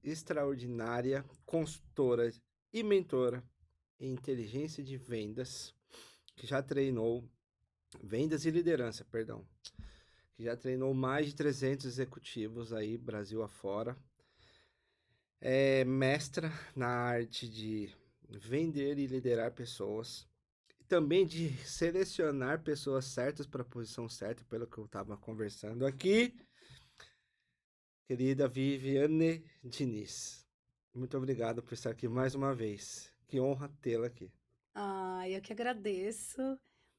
extraordinária, consultora e mentora em inteligência de vendas, que já treinou vendas e liderança, perdão, que já treinou mais de 300 executivos aí, Brasil afora. É mestra na arte de vender e liderar pessoas. E também de selecionar pessoas certas para a posição certa, pelo que eu estava conversando aqui. Querida Viviane Diniz, muito obrigado por estar aqui mais uma vez. Que honra tê-la aqui. Eu que agradeço.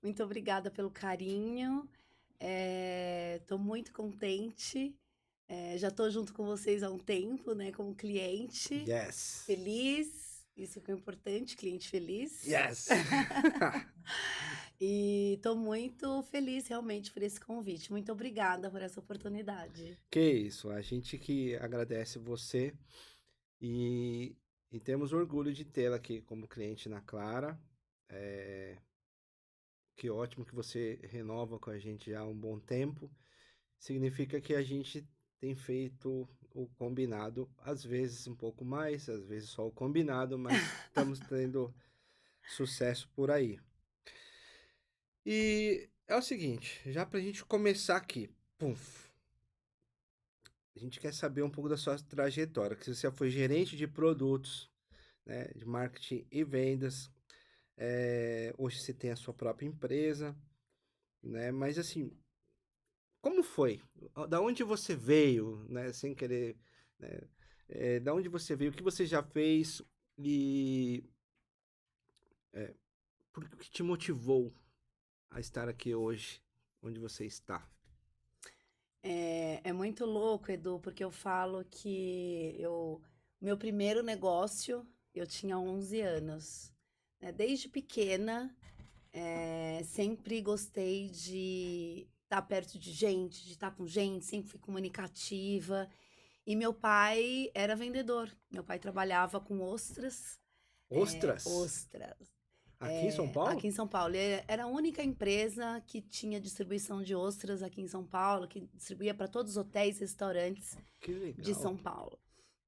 Muito obrigada pelo carinho. Tô muito contente. Já tô junto com vocês há um tempo, né, como cliente. Yes. Feliz, isso que é importante, cliente feliz. Yes. E tô muito feliz realmente por esse convite. Muito obrigada por essa oportunidade. Que isso, a gente que agradece você e, e temos orgulho de tê-la aqui como cliente na Clara. É, que ótimo que você renova com a gente já há um bom tempo. Significa que a gente tem feito o combinado, às vezes um pouco mais, às vezes só o combinado, mas estamos tendo sucesso por aí. E é o seguinte, já para a gente começar aqui, puf, a gente quer saber um pouco da sua trajetória, que você já foi gerente de produtos, né, de marketing e vendas, hoje você tem a sua própria empresa, né, mas assim, como foi? Da onde você veio, né, sem querer, né, da onde você veio, o que você já fez e por que te motivou a estar aqui hoje, onde você está? É muito louco, Edu, porque eu falo que meu primeiro negócio, eu tinha 11 anos, né? Desde pequena, sempre gostei de estar perto de gente, de estar com gente, sempre fui comunicativa. E meu pai era vendedor. Meu pai trabalhava com ostras, Ostras, ostras, aqui em São aqui Paulo? em São Paulo. Era a única empresa que tinha distribuição de ostras aqui em São Paulo, que distribuía para todos os hotéis e restaurantes Que de legal. São Paulo.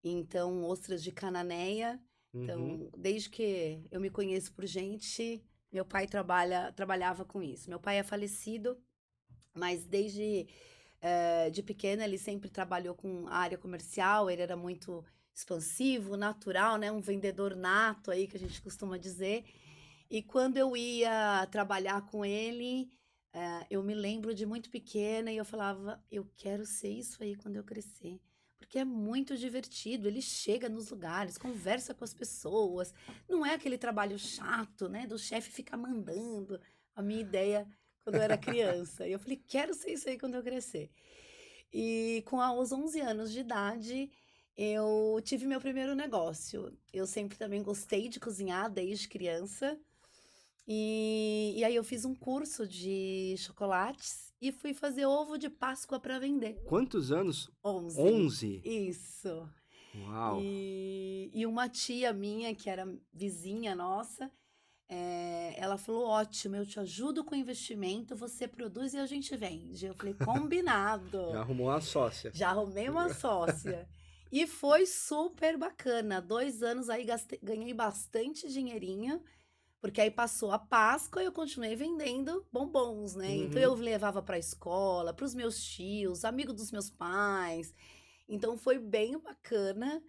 Então, ostras de Cananéia. Uhum. Então, desde que eu me conheço por gente, meu pai trabalhava com isso. Meu pai é falecido, mas desde de pequena ele sempre trabalhou com a área comercial, ele era muito expansivo, natural, né? Um vendedor nato aí, que a gente costuma dizer. E quando eu ia trabalhar com ele, eu me lembro de muito pequena e eu falava, eu quero ser isso aí quando eu crescer. Porque é muito divertido, ele chega nos lugares, conversa com as pessoas, não é aquele trabalho chato, né, do chefe ficar mandando. A minha ideia quando eu era criança. E eu falei, quero ser isso aí quando eu crescer. E aos 11 anos de idade, eu tive meu primeiro negócio. Eu sempre também gostei de cozinhar desde criança. E aí eu fiz um curso de chocolates e fui fazer ovo de Páscoa para vender. Quantos anos? 11. 11. Isso. Uau. E uma tia minha, que era vizinha nossa, ela falou: ótimo, eu te ajudo com o investimento, você produz e a gente vende. Eu falei: Já combinado. arrumou uma sócia. Já arrumei uma sócia. E foi super bacana. 2 anos aí ganhei bastante dinheirinho. Porque aí passou a Páscoa e eu continuei vendendo bombons, né. Então eu Uhum. levava para a escola, para os meus tios, amigo dos meus pais. Então foi bem bacana,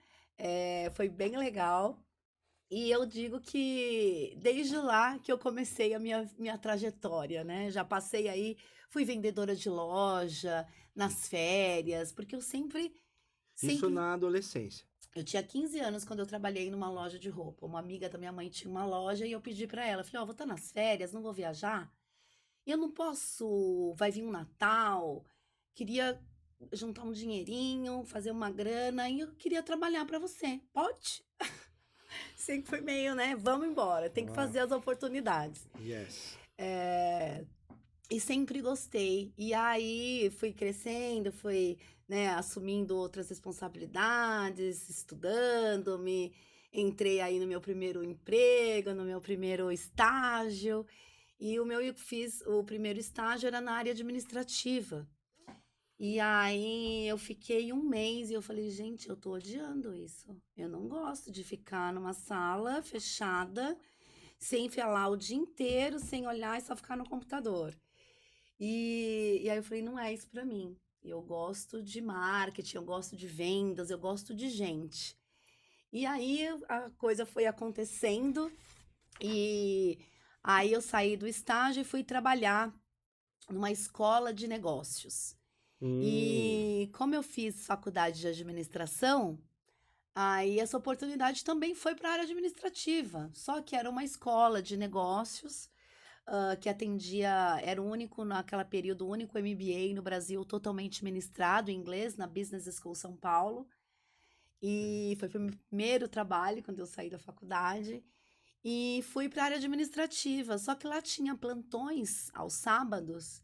foi bem legal. E eu digo que desde lá que eu comecei a minha trajetória, né. Já passei aí fui vendedora de loja, nas férias, porque eu sempre Isso sempre na adolescência. eu tinha 15 anos quando eu trabalhei numa loja de roupa. Uma amiga da minha mãe tinha uma loja e eu pedi pra ela, falei: "Ó, vou estar nas férias, não vou viajar, e eu não posso vai vir um Natal, queria juntar um dinheirinho, fazer uma grana e eu queria trabalhar pra você, pode?" Sempre foi meio, né, vamos embora, tem que Uau. fazer as oportunidades. Yes. Eh E sempre gostei. E aí fui crescendo, fui, né, assumindo outras responsabilidades, estudando, entrei aí no meu primeiro emprego, no meu primeiro estágio. E fiz o primeiro estágio era na área administrativa. E aí eu fiquei um mês e eu falei, gente, eu tô odiando isso. Eu não gosto de ficar numa sala fechada, sem falar o dia inteiro, sem olhar e só ficar no computador. E aí eu falei, não é isso pra mim. Eu gosto de marketing, eu gosto de vendas, eu gosto de gente. E aí a coisa foi acontecendo e aí eu saí do estágio e fui trabalhar numa escola de negócios. Hum, E como eu fiz faculdade de administração, aí essa oportunidade também foi para a área administrativa. Só que era uma escola de negócios, que atendia, era o único, naquela período, o único MBA no Brasil totalmente ministrado em inglês, na Business School São Paulo. E foi o meu primeiro trabalho quando eu saí da faculdade. E fui para a área administrativa. Só que lá tinha plantões aos sábados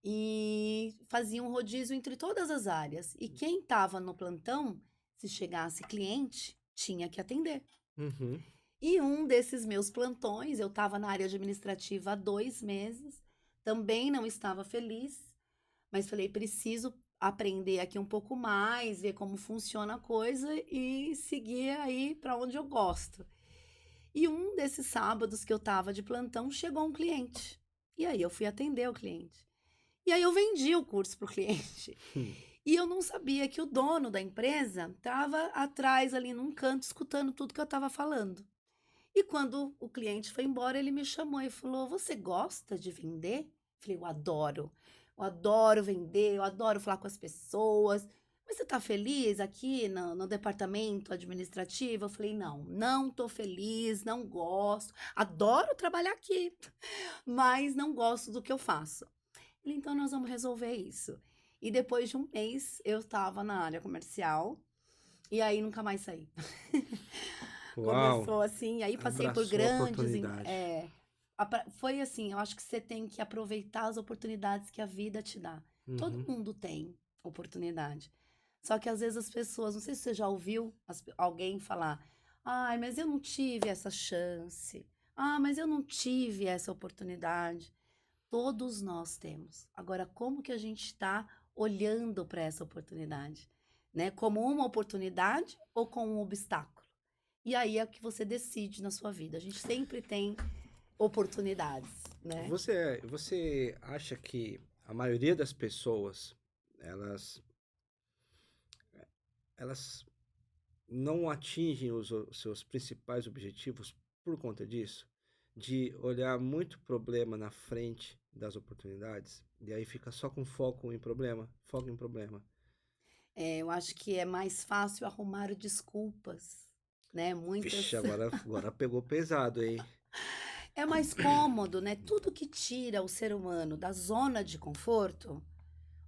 e fazia um rodízio entre todas as áreas. E quem estava no plantão, se chegasse cliente, tinha que atender. uhum. E um desses meus plantões, eu estava na área administrativa há 2 meses, também não estava feliz, mas falei, preciso aprender aqui um pouco mais, ver como funciona a coisa e seguir aí para onde eu gosto. E um desses sábados que eu estava de plantão, chegou um cliente. E aí eu fui atender o cliente. E aí eu vendi o curso para o cliente. E eu não sabia que o dono da empresa estava atrás ali num canto escutando tudo que eu estava falando. E quando o cliente foi embora, ele me chamou e falou: Você gosta de vender? Falei: Eu adoro. Eu adoro vender, eu adoro falar com as pessoas. Mas você está feliz aqui no departamento administrativo? Eu falei: Não, não estou feliz, não gosto. Adoro trabalhar aqui, mas não gosto do que eu faço. Ele, então nós vamos resolver isso. E depois de um mês, eu estava na área comercial e aí nunca mais saí. Uau, Começou assim, aí passei por abraçou a grandes. oportunidade. Foi assim, eu acho que você tem que aproveitar as oportunidades que a vida te dá. Todo Uhum. mundo tem oportunidade. Só que às vezes as pessoas, não sei se você já ouviu alguém falar: Ai, mas eu não tive essa chance. Ah, mas eu não tive essa oportunidade. Todos nós temos. Agora, como que a gente está olhando para essa oportunidade? Né? Como uma oportunidade ou como um obstáculo? E aí é o que você decide na sua vida. A gente sempre tem oportunidades, né? Você acha que a maioria das pessoas, elas, elas não atingem os seus principais objetivos por conta disso? De olhar muito problema na frente das oportunidades, e aí fica só com foco em problema. Eu acho que é mais fácil arrumar desculpas, né? Vixe, Muitas. agora pegou pesado, hein? É mais cômodo, né? Tudo que tira o ser humano da zona de conforto,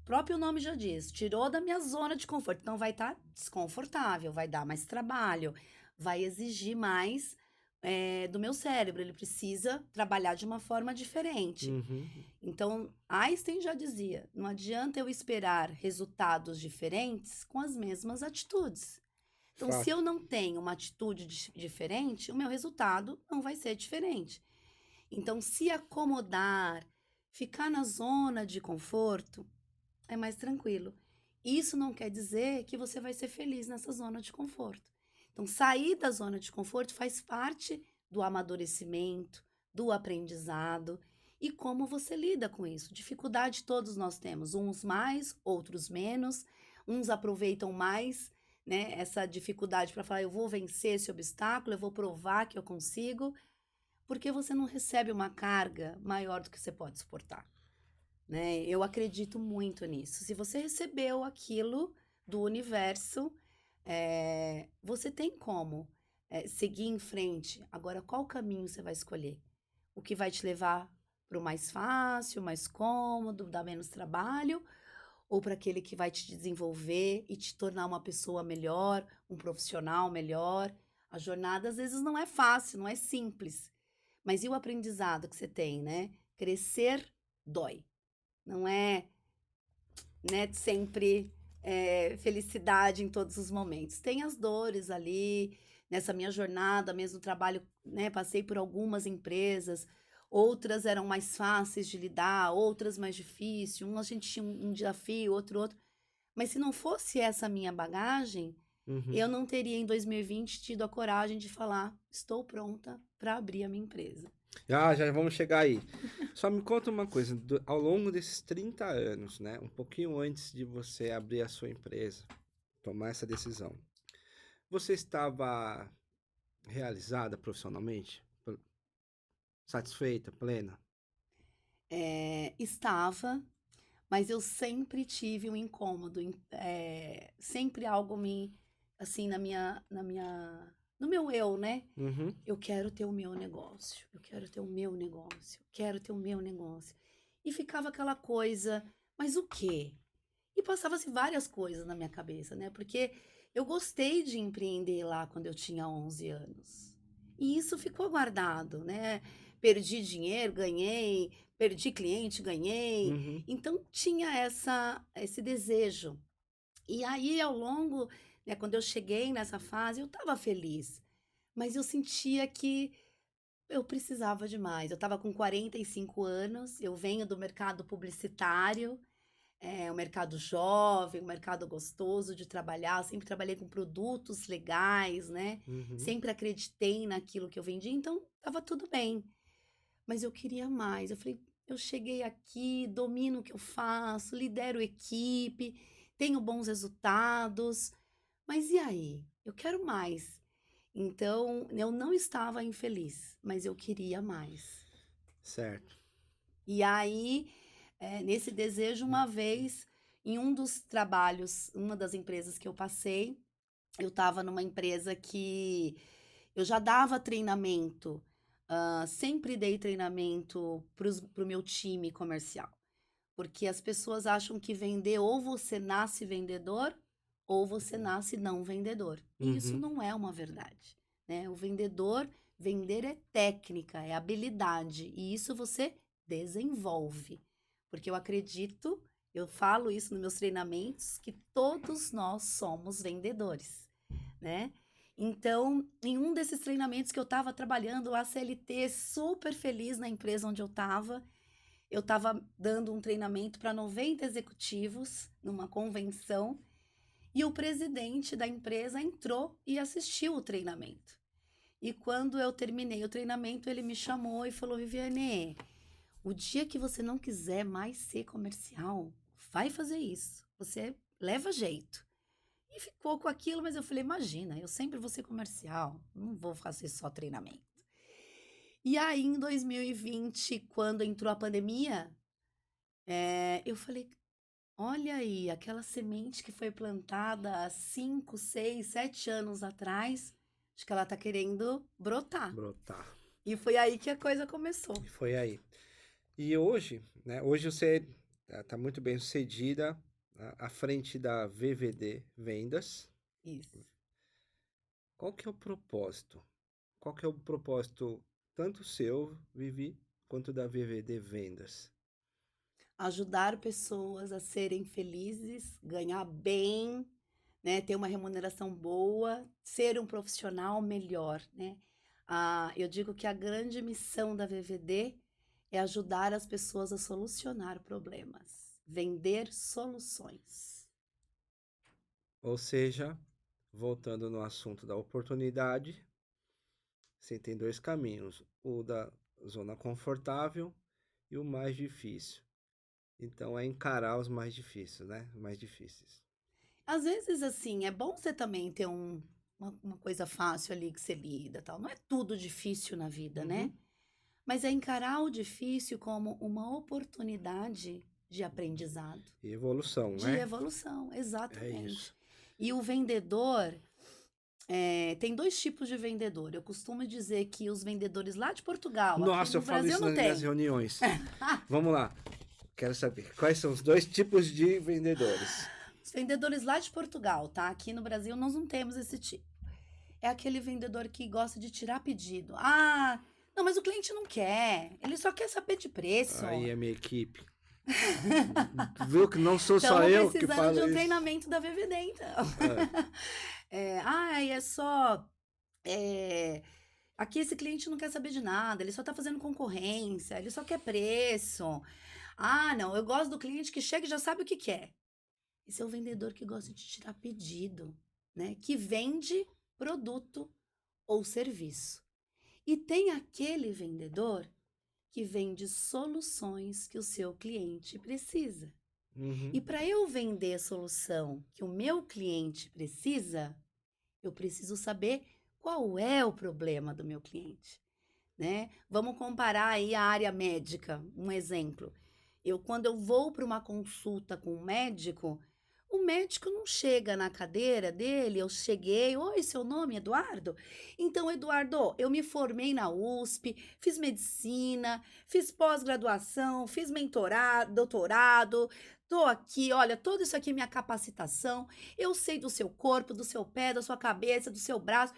o próprio nome já diz, tirou da minha zona de conforto. Então vai estar desconfortável, vai dar mais trabalho, vai exigir mais do meu cérebro. Ele precisa trabalhar de uma forma diferente. Uhum. Então, Einstein já dizia: não adianta eu esperar resultados diferentes com as mesmas atitudes. Então, se eu Fato. não tenho uma atitude diferente, o meu resultado não vai ser diferente. Então, se acomodar, ficar na zona de conforto, é mais tranquilo. Isso não quer dizer que você vai ser feliz nessa zona de conforto. Então, sair da zona de conforto faz parte do amadurecimento, do aprendizado e como você lida com isso. Dificuldade todos nós temos, uns mais, outros menos. Uns aproveitam mais, né, essa dificuldade para falar: eu vou vencer esse obstáculo, eu vou provar que eu consigo, porque você não recebe uma carga maior do que você pode suportar, né? Eu acredito muito nisso. Se você recebeu aquilo do universo, você tem como seguir em frente. Agora, qual caminho você vai escolher? O que vai te levar para o mais fácil, mais cômodo, dar menos trabalho? Ou para aquele que vai te desenvolver e te tornar uma pessoa melhor, um profissional melhor? A jornada às vezes não é fácil, não é simples. Mas e o aprendizado que você tem, né? Crescer dói. Não é, né, sempre felicidade em todos os momentos. Tem as dores ali, nessa minha jornada, mesmo trabalho, né, passei por algumas empresas, outras eram mais fáceis de lidar, outras mais difíceis, um a gente tinha um desafio, outro. Mas se não fosse essa minha bagagem, Uhum. eu não teria em 2020 tido a coragem de falar: estou pronta para abrir a minha empresa. Ah, já vamos chegar aí. Só me conta uma coisa, ao longo desses 30 anos, né? Um pouquinho antes de você abrir a sua empresa, tomar essa decisão, você estava realizada profissionalmente? Satisfeita, plena? Estava, mas eu sempre tive um incômodo, sempre algo assim, no meu eu, né? Uhum. Eu quero ter o meu negócio, eu quero ter o meu negócio, eu quero ter o meu negócio. E ficava aquela coisa, mas o quê? E passava-se várias coisas na minha cabeça, né? Porque eu gostei de empreender lá quando eu tinha 11 anos. E isso ficou guardado, né? Perdi dinheiro, ganhei, perdi cliente, ganhei. Uhum. Então tinha esse desejo. E aí, ao longo, né, quando eu cheguei nessa fase, eu estava feliz, mas eu sentia que eu precisava de mais. Eu estava com 45 anos, eu venho do mercado publicitário, um mercado jovem, um mercado gostoso de trabalhar. Eu sempre trabalhei com produtos legais, né? Uhum. Sempre acreditei naquilo que eu vendia, então estava tudo bem. Mas eu queria mais. Eu falei, eu cheguei aqui, domino o que eu faço, lidero equipe, tenho bons resultados, mas e aí? Eu quero mais. Então, eu não estava infeliz, mas eu queria mais. Certo. E aí, nesse desejo, uma vez, em um dos trabalhos, uma das empresas que eu passei, eu estava numa empresa que eu já dava treinamento, sempre dei treinamento para o meu time comercial. Porque as pessoas acham que vender ou você nasce vendedor ou você nasce não vendedor. E isso Uhum. não é uma verdade, né? O vendedor, vender é técnica, é habilidade, e isso você desenvolve. Porque eu acredito, eu falo isso nos meus treinamentos, que todos nós somos vendedores, né? Então, em um desses treinamentos que eu estava trabalhando lá, CLT, super feliz na empresa onde eu estava dando um treinamento para 90 executivos numa convenção e o presidente da empresa entrou e assistiu o treinamento. E quando eu terminei o treinamento, ele me chamou e falou: Viviane, o dia que você não quiser mais ser comercial, vai fazer isso. Você leva jeito. E ficou com aquilo, mas eu falei: imagina, eu sempre vou ser comercial, não vou fazer só treinamento. E aí, em 2020, quando entrou a pandemia, eu falei: olha aí, aquela semente que foi plantada há 5, 6, 7 anos atrás, acho que ela tá querendo brotar. Brotar. E foi aí que a coisa começou. E foi aí. E hoje, né? Hoje você está muito bem sucedida à frente da VVD Vendas. Isso. Qual que é o propósito? Qual que é o propósito tanto seu, Vivi, quanto da VVD Vendas? Ajudar pessoas a serem felizes, ganhar bem, né, ter uma remuneração boa, ser um profissional melhor, né? Eu digo que a grande missão da VVD é ajudar as pessoas a solucionar problemas, vender soluções. Ou seja, voltando no assunto da oportunidade, você tem dois caminhos: o da zona confortável e o mais difícil. Então é encarar os mais difíceis, né? Mais difíceis. Às vezes, assim, é bom você também ter uma coisa fácil ali que você lida, tal. Não é tudo difícil na vida, né? Uhum. Mas é encarar o difícil como uma oportunidade de aprendizado, E evolução, de né? evolução, É exatamente. isso. E o vendedor, tem dois tipos de vendedor. Eu costumo dizer que os vendedores lá de Portugal, aqui Nossa, eu no falo Brasil isso não nas minhas tem. reuniões. Vamos lá. Quero saber quais são os dois tipos de vendedores. Os vendedores lá de Portugal, tá? Aqui no Brasil nós não temos esse tipo. É aquele vendedor que gosta de tirar pedido. Ah, não, mas o cliente não quer. Ele só quer saber de preço. Aí a minha equipe. Viu que não sou só Estamos eu que precisando falo de um isso. treinamento da VVD, então. Ah, É só. é, Aqui esse cliente não quer saber de nada, ele só tá fazendo concorrência, ele só quer preço. Ah, não, eu gosto do cliente que chega e já sabe o que quer. Esse é o vendedor que gosta de tirar pedido, né? Que vende produto ou serviço. E tem aquele vendedor que vende soluções que o seu cliente precisa. Uhum. E para eu vender a solução que o meu cliente precisa, eu preciso saber qual é o problema do meu cliente, né? Vamos comparar aí a área médica, um exemplo. Quando eu vou para uma consulta com um médico, o médico não chega na cadeira dele, eu cheguei, oi, seu nome é Eduardo? Então, Eduardo, eu me formei na USP, fiz medicina, fiz pós-graduação, fiz mentorado, doutorado, tô aqui, olha, tudo isso aqui é minha capacitação, eu sei do seu corpo, do seu pé, da sua cabeça, do seu braço,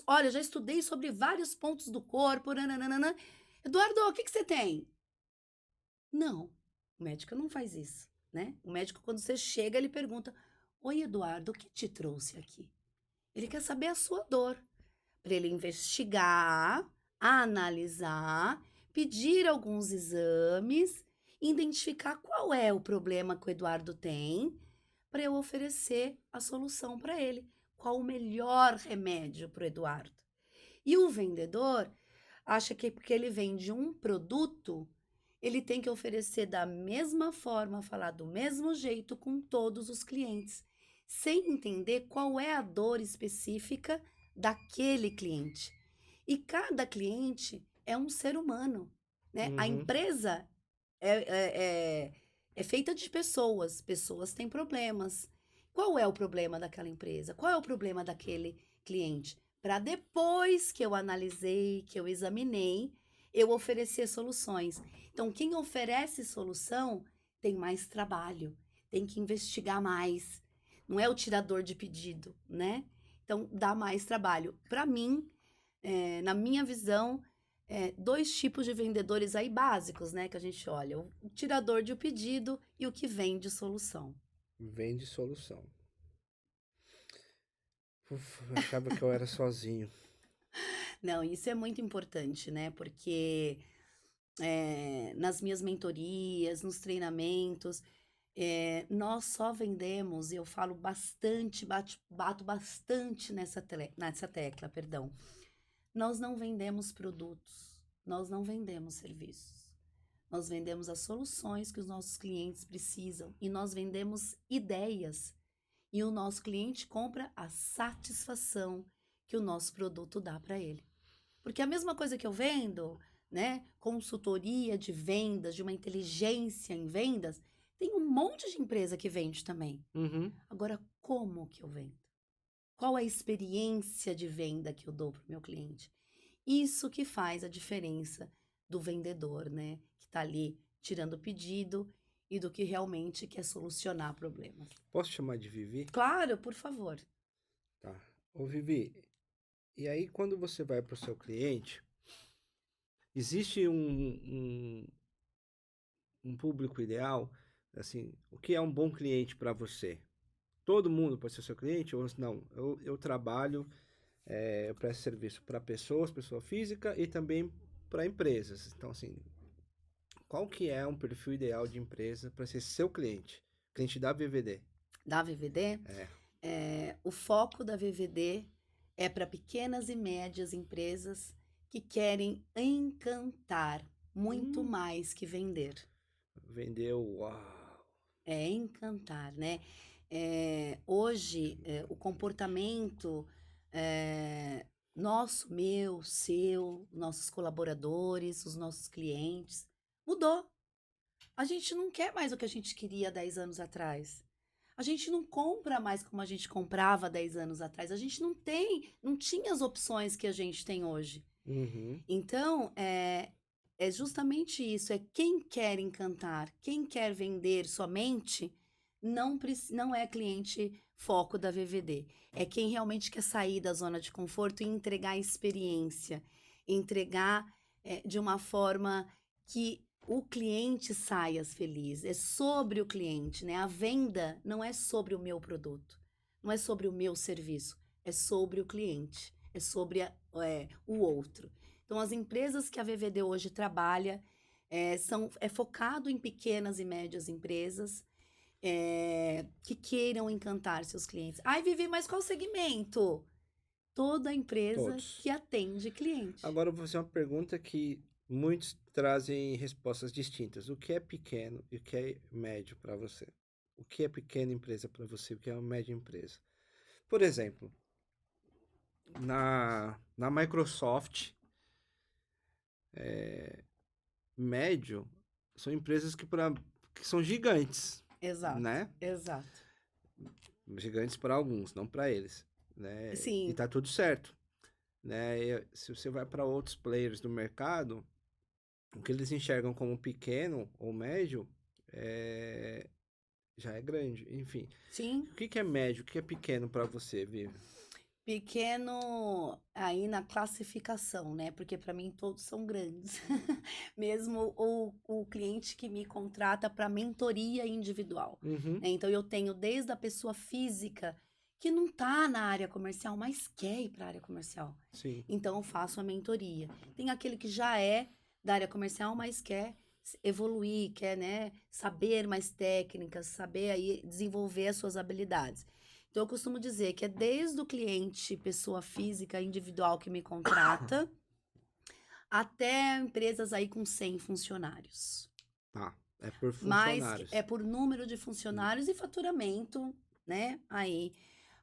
olha, já estudei sobre vários pontos do corpo, nananana. Eduardo, o que que você tem? Não, o médico não faz isso, né? O médico, quando você chega, ele pergunta: oi, Eduardo, o que te trouxe aqui? Ele quer saber a sua dor, para ele investigar, analisar, pedir alguns exames, identificar qual é o problema que o Eduardo tem, para eu oferecer a solução para ele. Qual o melhor remédio para o Eduardo? E o vendedor acha que porque ele vende um produto, ele tem que oferecer da mesma forma, falar do mesmo jeito com todos os clientes, sem entender qual é a dor específica daquele cliente. E cada cliente é um ser humano, né? A Uhum. empresa é, é, é, é feita de pessoas, pessoas têm problemas. Qual é o problema daquela empresa? Qual é o problema daquele cliente? Para depois que eu analisei, que eu examinei, eu oferecer soluções. Então, quem oferece solução tem mais trabalho, tem que investigar mais. Não é o tirador de pedido, né? Então, dá mais trabalho. Para mim, na minha visão, dois tipos de vendedores aí básicos, né? Que a gente olha: o tirador de pedido e o que vende solução. Vende solução. Uf, eu achava que eu era sozinho. Não, isso é muito importante, né? Porque nas minhas mentorias, nos treinamentos, nós só vendemos, e eu falo bastante, bato bastante nessa tecla, perdão. Nós não vendemos produtos, nós não vendemos serviços. Nós vendemos as soluções que os nossos clientes precisam e nós vendemos ideias. E o nosso cliente compra a satisfação que o nosso produto dá para ele. Porque a mesma coisa que eu vendo, né, consultoria de vendas, de uma inteligência em vendas, tem um monte de empresa que vende também. Uhum. Agora, como que eu vendo? Qual a experiência de venda que eu dou para o meu cliente? Isso que faz a diferença do vendedor, né, que está ali tirando o pedido e do que realmente quer solucionar problemas. Posso chamar de Vivi? Claro, por favor. Tá. Ô, Vivi, e aí quando você vai para o seu cliente, existe um público ideal? Assim, o que é um bom cliente para você? Todo mundo pode ser seu cliente? Ou não? Eu trabalho, eu presto serviço para pessoas, pessoa física e também para empresas. Então, assim, qual que é um perfil ideal de empresa para ser seu cliente? Cliente da VVD. Da VVD, É. o foco da VVD é para pequenas e médias empresas que querem encantar muito Hum, mais que vender. vendeu, uau. É encantar, né? Hoje, o comportamento nosso, meu, seu, nossos colaboradores, os nossos clientes, mudou. A gente não quer mais o que a gente queria 10 anos atrás. A gente não compra mais como a gente comprava 10 anos atrás. A gente não tinha as opções que a gente tem hoje. Uhum. Então, é justamente isso, é quem quer encantar, quem quer vender somente, não é cliente foco da VVD. É quem realmente quer sair da zona de conforto e entregar experiência, entregar de uma forma que o cliente saia feliz. É sobre o cliente, né? A venda não é sobre o meu produto, não é sobre o meu serviço, é sobre o cliente, é sobre o outro. Então, as empresas que a VVD hoje trabalha é focado em pequenas e médias empresas que queiram encantar seus clientes. Ai, Vivi, mas qual segmento? Toda empresa Todos. que atende cliente. Agora eu vou fazer uma pergunta que muitos trazem respostas distintas. O que é pequeno e o que é médio para você? O que é pequena empresa para você? O que é uma média empresa? Por exemplo, na Microsoft, médio são empresas que são gigantes, Exato, né? exato. Gigantes para alguns, não para eles, né? E Sim, tá tudo certo, né? E se você vai para outros players do mercado, o que eles enxergam como pequeno ou médio é, já é grande. Enfim, sim. o que que é médio, o que é pequeno para você, Vivi? Pequeno aí na classificação, né? Porque para mim todos são grandes. Mesmo o cliente que me contrata para mentoria individual, Uhum, né? Então eu tenho desde a pessoa física que não tá na área comercial, mas quer ir para a área comercial. sim. Então eu faço a mentoria. Tem aquele que já é da área comercial, mas quer evoluir, quer, né, saber mais técnicas, saber aí desenvolver as suas habilidades. Então, eu costumo dizer que é desde o cliente, pessoa física, individual que me contrata, até empresas aí com 100 funcionários. Tá, é por Mas é funcionários. por número de funcionários e faturamento, né? Aí.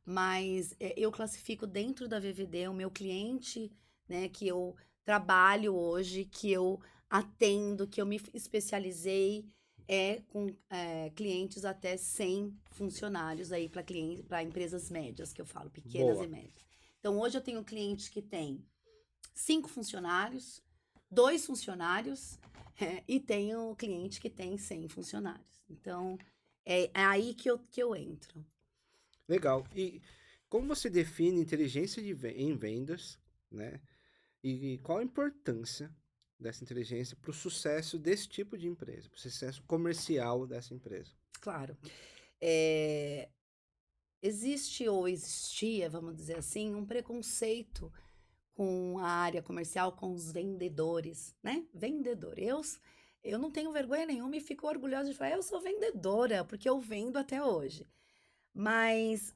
Mas eu classifico dentro da VVD o meu cliente, né? Que eu trabalho hoje, que eu atendo, que eu me especializei, com clientes até 100 funcionários aí para empresas médias, que eu falo, pequenas e Boa. médias. Então, hoje eu tenho cliente que tem 5 funcionários, 2 funcionários, e tenho cliente que tem 100 funcionários. Então, é aí que eu entro. Legal. E como você define inteligência em vendas, né? E qual a importância dessa inteligência para o sucesso desse tipo de empresa, para o sucesso comercial dessa empresa? Claro. Eh, existe ou existia, vamos dizer assim, um preconceito com a área comercial, com os vendedores, né? Vendedor. Eu não tenho vergonha nenhuma e fico orgulhosa de falar, eu sou vendedora, porque eu vendo até hoje. Mas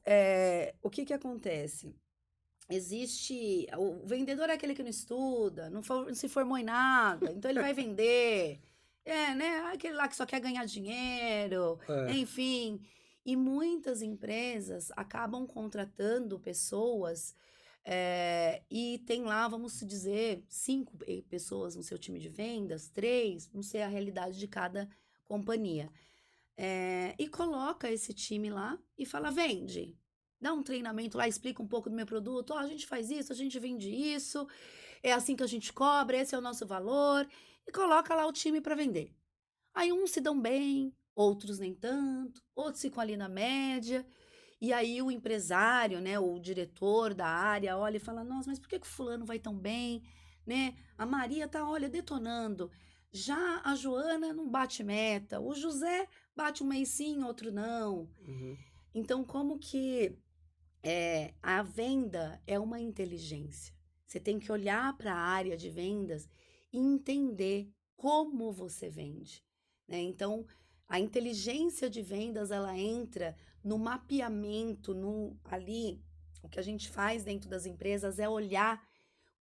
o que que acontece? Existe. O vendedor é aquele que não estuda, não se formou em nada, então ele vai vender. É, né? Aquele lá que só quer ganhar dinheiro, É. enfim. E muitas empresas acabam contratando pessoas, e tem lá, vamos dizer, 5 pessoas no seu time de vendas, 3, não sei a realidade de cada companhia. E coloca esse time lá e fala: vende. Dá um treinamento lá, explica um pouco do meu produto. Ó, a gente faz isso, a gente vende isso, é assim que a gente cobra, esse é o nosso valor. E coloca lá o time para vender. Aí uns se dão bem, outros nem tanto, outros ficam ali na média. E aí o empresário, né, o diretor da área olha e fala: nossa, mas por que que o fulano vai tão bem? Né? A Maria tá, olha, detonando. Já a Joana não bate meta. O José bate um mês sim, outro não. Uhum. Então, como que a venda é uma inteligência? Você tem que olhar para a área de vendas e entender como você vende, né? Então, a inteligência de vendas ela entra no mapeamento, no ali o que a gente faz dentro das empresas é olhar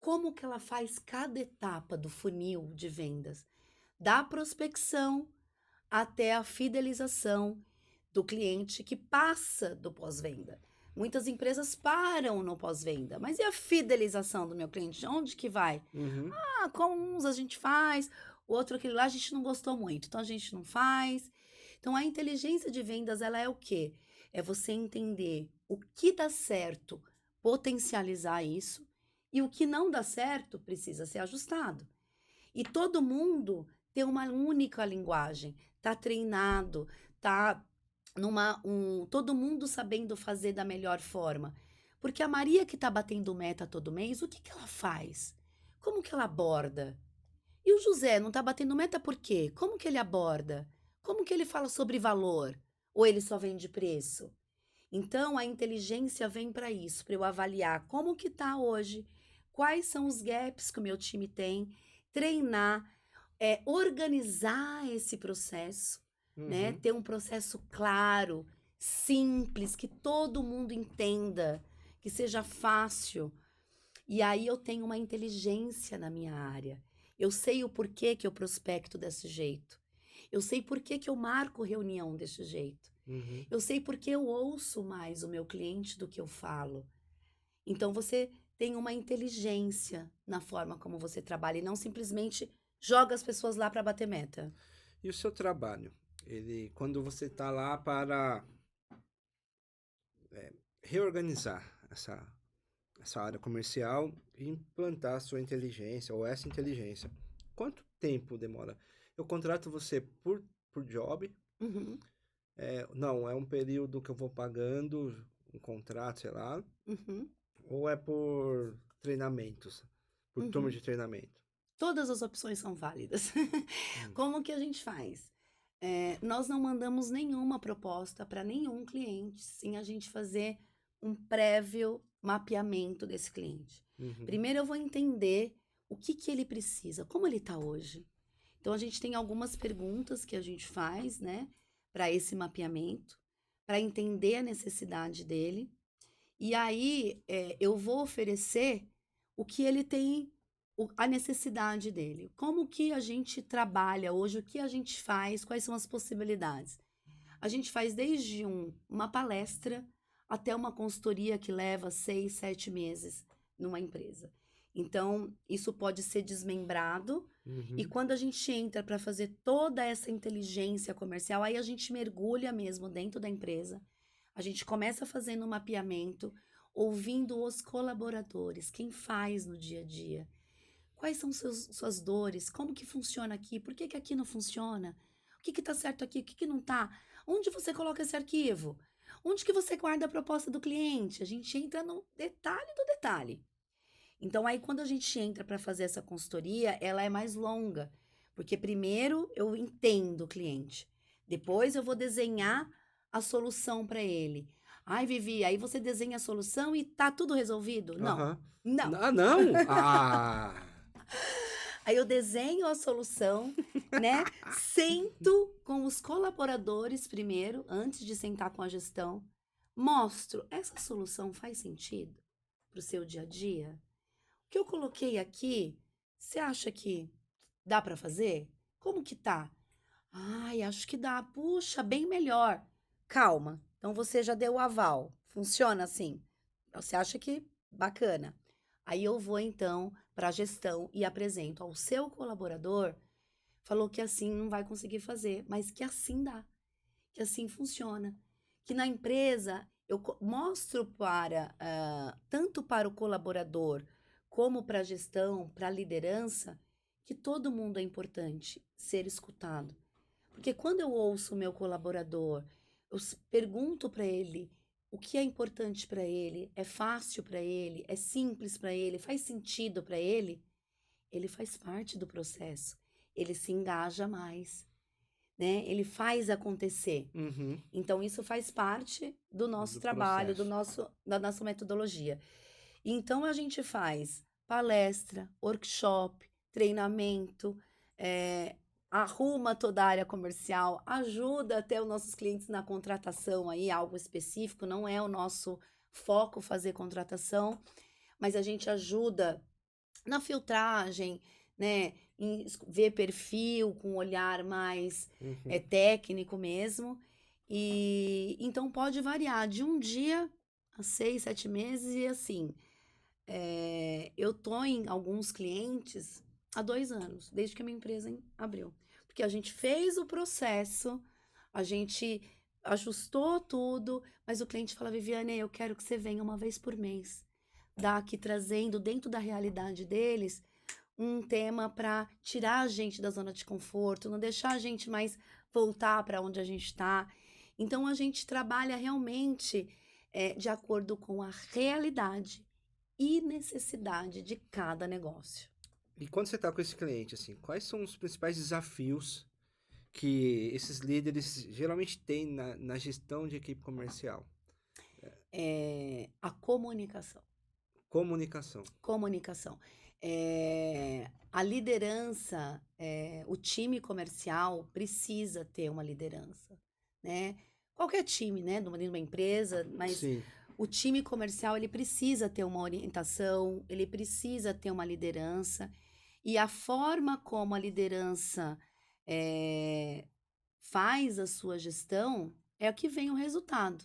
como que ela faz cada etapa do funil de vendas, da prospecção até a fidelização do cliente que passa do pós-venda. Muitas empresas param no pós-venda, mas e a fidelização do meu cliente? Onde que vai? Uhum. Ah, com uns a gente faz, o outro aquele lá a gente não gostou muito, então a gente não faz. Então a inteligência de vendas ela é o quê? É você entender o que dá certo, potencializar isso, e o que não dá certo precisa ser ajustado. E todo mundo tem uma única linguagem, tá treinado, tá todo mundo sabendo fazer da melhor forma. Porque a Maria que tá batendo meta todo mês, o que que ela faz? Como que ela aborda? E o José não tá batendo meta por quê? Como que ele aborda? Como que ele fala sobre valor? Ou ele só vende preço? Então a inteligência vem para isso, para eu avaliar como que tá hoje, quais são os gaps que o meu time tem, treinar, organizar esse processo, né? Uhum. Ter um processo claro, simples, que todo mundo entenda, que seja fácil. E aí eu tenho uma inteligência na minha área. Eu sei o porquê que eu prospecto desse jeito. Eu sei por que que eu marco reunião desse jeito. Uhum. Eu sei por que eu ouço mais o meu cliente do que eu falo. Então você tem uma inteligência na forma como você trabalha e não simplesmente joga as pessoas lá para bater meta. E o seu trabalho? Ele, quando você está lá para reorganizar essa área comercial e implantar a sua inteligência ou essa inteligência, quanto tempo demora? Eu contrato você por job? Uhum, Não, é um período que eu vou pagando um contrato, sei lá, uhum, ou é por treinamentos, por turma uhum. de treinamento? Todas as opções são válidas. Hum. Como que a gente faz? Nós não mandamos nenhuma proposta para nenhum cliente sem a gente fazer um prévio mapeamento desse cliente. Uhum. Primeiro eu vou entender o que que ele precisa, como ele está hoje. Então a gente tem algumas perguntas que a gente faz, né, para esse mapeamento, para entender a necessidade dele. E aí, eu vou oferecer o que ele tem, a necessidade dele. Como que a gente trabalha hoje, o que a gente faz, quais são as possibilidades. A gente faz desde uma palestra até uma consultoria que leva 6, 7 meses numa empresa. Então, isso pode ser desmembrado. E Uhum. quando a gente entra para fazer toda essa inteligência comercial, aí a gente mergulha mesmo dentro da empresa. A gente começa fazendo um mapeamento, ouvindo os colaboradores, quem faz no dia a dia. Quais são suas dores? Como que funciona aqui? Por que que aqui não funciona? O que está certo aqui? O que que não está? Onde você coloca esse arquivo? Onde que você guarda a proposta do cliente? A gente entra no detalhe do detalhe. Então, aí, quando a gente entra para fazer essa consultoria, ela é mais longa, porque primeiro eu entendo o cliente, depois eu vou desenhar a solução para ele. Ai, Vivi, aí você desenha a solução e tá tudo resolvido? Não, Aham. não. Ah, não? Ah! Aí eu desenho a solução, né? Sento com os colaboradores primeiro, antes de sentar com a gestão, mostro, essa solução faz sentido para o seu dia a dia? O que eu coloquei aqui, você acha que dá para fazer? Como que tá? Ai, acho que dá. Puxa, bem melhor. Calma. Então você já deu o aval. Funciona assim? Você acha que bacana? Aí eu vou então para a gestão e apresento ao seu colaborador. Falou que assim não vai conseguir fazer, mas que assim dá, que assim funciona. Que na empresa eu mostro para, tanto para o colaborador como para a gestão, para a liderança, que todo mundo é importante ser escutado. Porque quando eu ouço o meu colaborador, eu pergunto para ele o que é importante para ele, é fácil para ele, é simples para ele, faz sentido para ele faz parte do processo, ele se engaja mais, né? Ele faz acontecer. Uhum. Então, isso faz parte do nosso Do trabalho, processo. da nossa metodologia. Então, a gente faz palestra, workshop, treinamento, arruma toda a área comercial, ajuda até os nossos clientes na contratação aí, algo específico, não é o nosso foco fazer contratação, mas a gente ajuda na filtragem, né, em ver perfil com um olhar mais Uhum. técnico mesmo. E então pode variar de um dia a 6, 7 meses e assim. Eu tô em alguns clientes há 2 anos, desde que a minha empresa abriu. Porque a gente fez o processo, a gente ajustou tudo, mas o cliente fala, Viviane, eu quero que você venha uma vez por mês. Dá aqui trazendo dentro da realidade deles um tema para tirar a gente da zona de conforto, não deixar a gente mais voltar para onde a gente está. Então a gente trabalha realmente de acordo com a realidade e necessidade de cada negócio. E quando você está com esse cliente, assim, quais são os principais desafios que esses líderes geralmente têm na gestão de equipe comercial? A comunicação. Comunicação. Comunicação. A liderança, o time comercial precisa ter uma liderança, né? Qualquer time, né? De uma empresa, mas Sim. o time comercial ele precisa ter uma orientação, ele precisa ter uma liderança, e a forma como a liderança eh, faz a sua gestão é o que vem o resultado.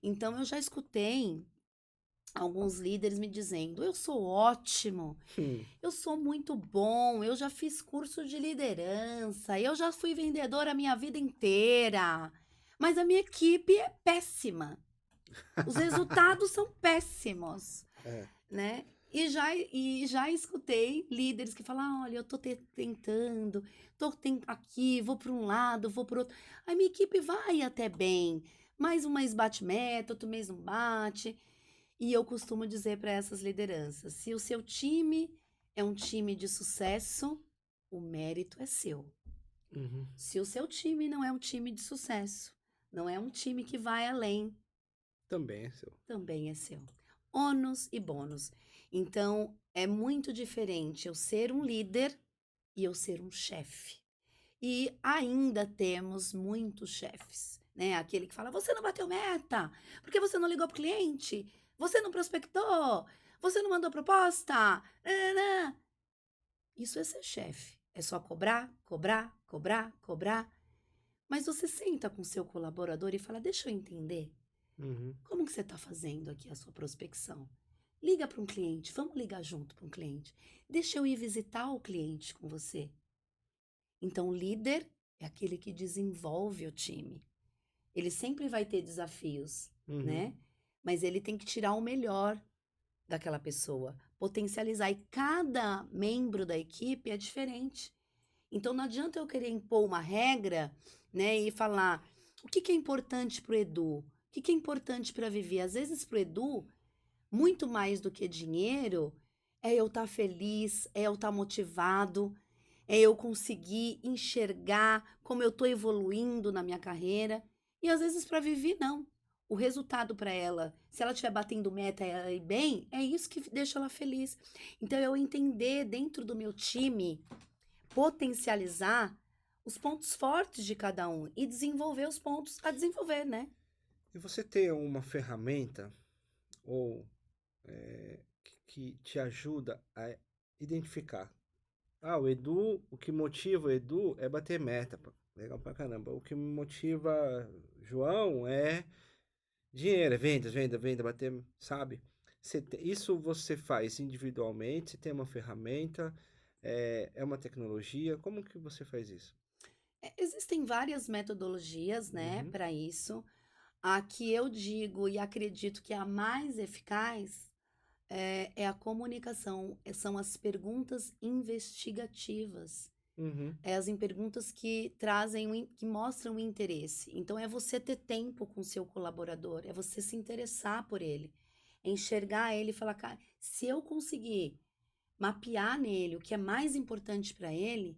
Então, eu já escutei alguns líderes me dizendo: eu sou ótimo, Hum. eu sou muito bom, eu já fiz curso de liderança, eu já fui vendedora a minha vida inteira, mas a minha equipe é péssima. Os resultados são péssimos, É. né? E já escutei líderes que falam: olha, eu tô tentando, aqui, vou para um lado, vou para outro. A minha equipe vai até bem, mas um mês bate meta, outro mês não bate. E eu costumo dizer para essas lideranças: se o seu time é um time de sucesso, o mérito é seu. Uhum. Se o seu time não é um time de sucesso, não é um time que vai além, Também é seu. também é seu. Ônus e bônus. Então, é muito diferente eu ser um líder e eu ser um chefe. E ainda temos muitos chefes, né? Aquele que fala: você não bateu meta, porque você não ligou pro cliente, você não prospectou, você não mandou proposta. Nananã. Isso é ser chefe. É só cobrar, cobrar, cobrar, cobrar. Mas você senta com seu colaborador e fala: deixa eu entender. Uhum. Como que você está fazendo aqui a sua prospecção? Liga para um cliente, vamos ligar junto para um cliente. Deixa eu ir visitar o cliente com você. Então, o líder é aquele que desenvolve o time. Ele sempre vai ter desafios, Uhum. né? Mas ele tem que tirar o melhor daquela pessoa, potencializar. E cada membro da equipe é diferente. Então, não adianta eu querer impor uma regra, né? E falar o que é importante para o Edu, o que é importante para a Vivi. Às vezes, para o Edu, muito mais do que dinheiro, é eu estar feliz, é eu estar motivado, é eu conseguir enxergar como eu estou evoluindo na minha carreira. E às vezes para Vivi, não. O resultado para ela, se ela estiver batendo meta e ela ir bem, é isso que deixa ela feliz. Então, eu entender dentro do meu time, potencializar os pontos fortes de cada um e desenvolver os pontos a desenvolver, né? E você tem uma ferramenta ou que te ajuda a identificar? Ah, o que motiva o Edu é bater meta. Pô. Legal pra caramba. O que motiva João é dinheiro, é vendas, venda, venda, bater, sabe? Isso você faz individualmente, você tem uma ferramenta, é uma tecnologia, como que você faz isso? Existem várias metodologias, né, Uhum, para isso. A que eu digo e acredito que é a mais eficaz é a comunicação, são as perguntas investigativas. uhum, É as perguntas que trazem, que mostram o interesse. Então, é você ter tempo com o seu colaborador, é você se interessar por ele, é enxergar ele e falar: cara, se eu conseguir mapear nele o que é mais importante para ele,